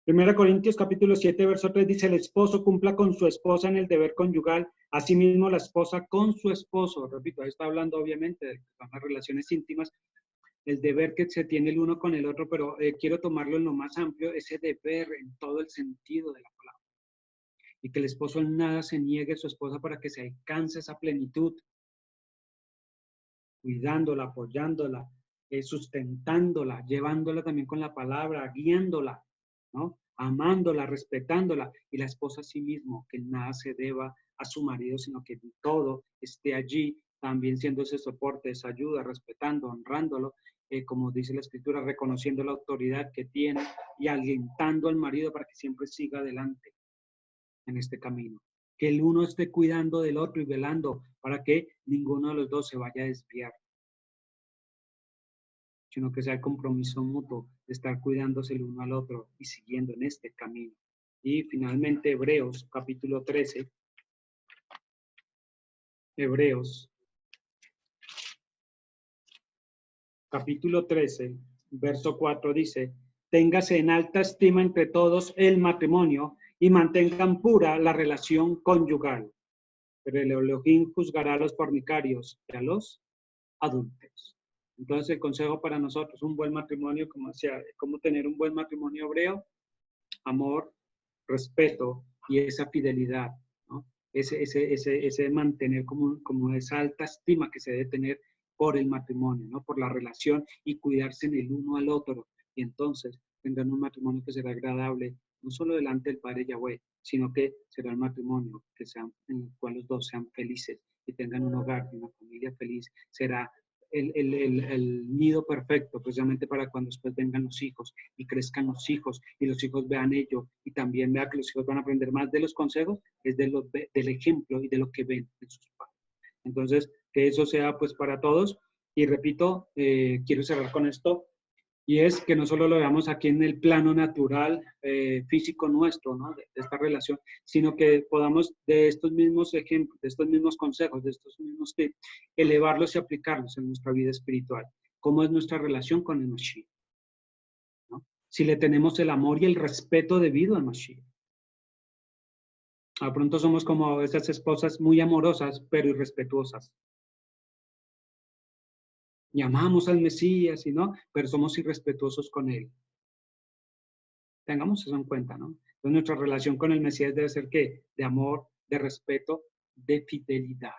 Primera Corintios capítulo 7, verso 3 dice, el esposo cumpla con su esposa en el deber conyugal, asimismo la esposa con su esposo. Repito, ahí está hablando obviamente de las relaciones íntimas, el deber que se tiene el uno con el otro, pero quiero tomarlo en lo más amplio, ese deber en todo el sentido de la palabra. Y que el esposo en nada se niegue a su esposa para que se alcance esa plenitud, cuidándola, apoyándola, sustentándola, llevándola también con la palabra, guiándola, ¿no? Amándola, respetándola, y la esposa a sí mismo, que nada se deba a su marido, sino que en todo esté allí, también siendo ese soporte, esa ayuda, respetando, honrándolo, como dice la Escritura, reconociendo la autoridad que tiene y alentando al marido para que siempre siga adelante en este camino. Que el uno esté cuidando del otro y velando para que ninguno de los dos se vaya a desviar, sino que sea el compromiso mutuo de estar cuidándose el uno al otro y siguiendo en este camino. Y finalmente Hebreos capítulo 13. Hebreos capítulo 13, verso 4 dice, téngase en alta estima entre todos el matrimonio y mantengan pura la relación conyugal. Pero el Elohim juzgará a los fornicarios y a los adúlteros. Entonces el consejo para nosotros, un buen matrimonio, como decía, cómo tener un buen matrimonio hebreo, amor, respeto y esa fidelidad, ¿no? Ese mantener como esa alta estima que se debe tener por el matrimonio, ¿no? Por la relación y cuidarse en el uno al otro. Y entonces tendrán un matrimonio que será agradable, no solo delante del Padre Yahweh, sino que será un matrimonio en el cual los dos sean felices y tengan un hogar y una familia feliz. Será el nido perfecto precisamente para cuando después vengan los hijos y crezcan los hijos y los hijos vean ello y también vean que los hijos van a aprender más de los consejos, es del ejemplo y de lo que ven en sus padres. Entonces, que eso sea pues para todos y repito, quiero cerrar con esto, Y es que no solo lo veamos aquí en el plano natural, físico nuestro, ¿no? De esta relación, sino que podamos de estos mismos ejemplos, de estos mismos consejos, de estos mismos tips, elevarlos y aplicarlos en nuestra vida espiritual. ¿Cómo es nuestra relación con el Mashiach? ¿No? Si le tenemos el amor y el respeto debido al Mashiach. A pronto somos como esas esposas muy amorosas, pero irrespetuosas. Llamamos al Mesías, y no, pero somos irrespetuosos con él. Tengamos eso en cuenta, ¿no? Entonces nuestra relación con el Mesías debe ser ¿qué? De amor, de respeto, de fidelidad,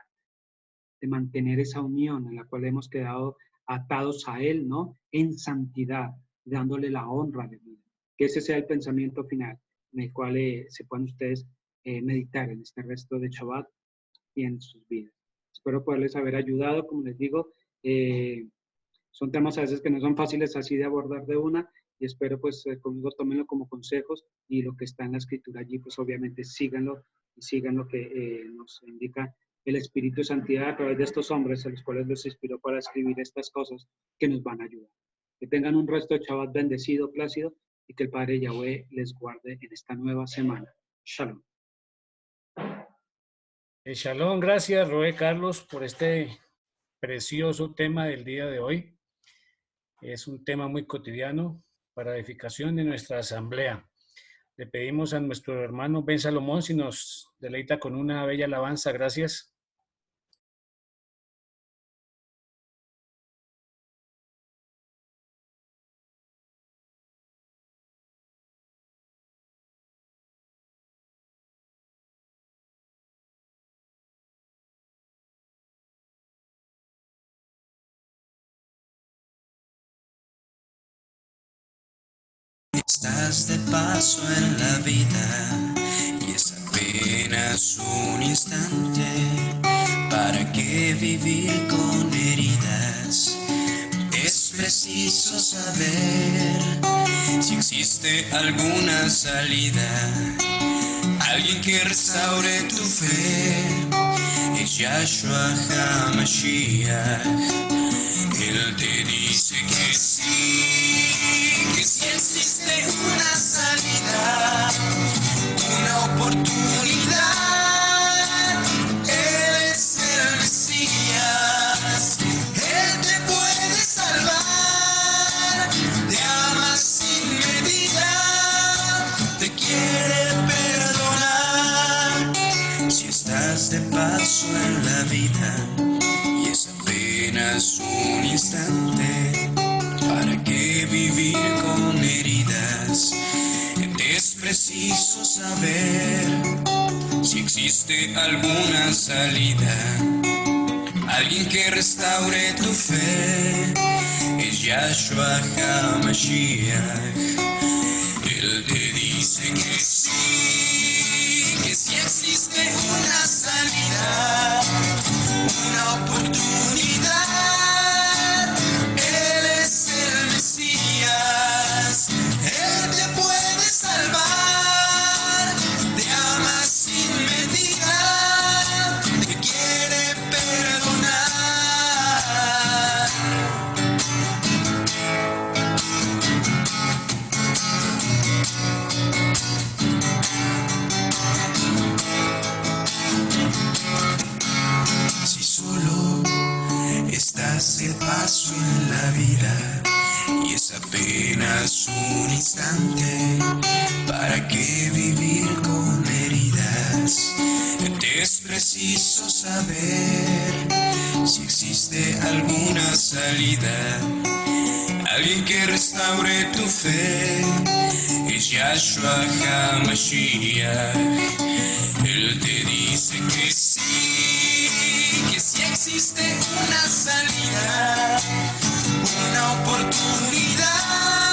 de mantener esa unión en la cual hemos quedado atados a él, ¿no? En santidad, dándole la honra de vida. Que ese sea el pensamiento final en el cual se puedan ustedes meditar en este resto de Shabbat y en sus vidas. Espero poderles haber ayudado, como les digo, son temas a veces que no son fáciles así de abordar de una, y espero pues conmigo tómenlo como consejos, y lo que está en la escritura allí pues obviamente síganlo y sigan lo que nos indica el Espíritu de Santidad a través de estos hombres a los cuales los inspiró para escribir estas cosas que nos van a ayudar. Que tengan un resto de Shabbat bendecido, plácido, y que el Padre Yahweh les guarde en esta nueva semana. Shalom. Shalom, gracias Roé Carlos por este precioso tema del día de hoy. Es un tema muy cotidiano para edificación de nuestra asamblea. Le pedimos a nuestro hermano Ben Salomón si nos deleita con una bella alabanza. Gracias. Estás de paso en la vida y es apenas un instante. ¿Para qué vivir con heridas? Es preciso saber si existe alguna salida. Alguien que restaure tu fe es Yahshua HaMashiach. Él te dice que sí, que sí existe una salida, una oportunidad. Él es el Mesías, Él te puede salvar, te ama sin medida, te quiere perdonar. Si estás de paso en la vida y es apenas un instante, ¿para qué vivir con heridas? Es preciso saber si existe alguna salida. Alguien que restaure tu fe es Yahshua HaMashiach. Él te dice que sí existe una salida, una oportunidad. Él es el Mesías, Él te puede salvar, te ama sin medida, te quiere perdonar. Si solo estás de paso en la vida y es apenas un instante, ¿para qué vivir con heridas? Es preciso saber si existe alguna salida. Alguien que restaure tu fe es Yahshua HaMashiach. Él te dice que sí existe una salida, una oportunidad.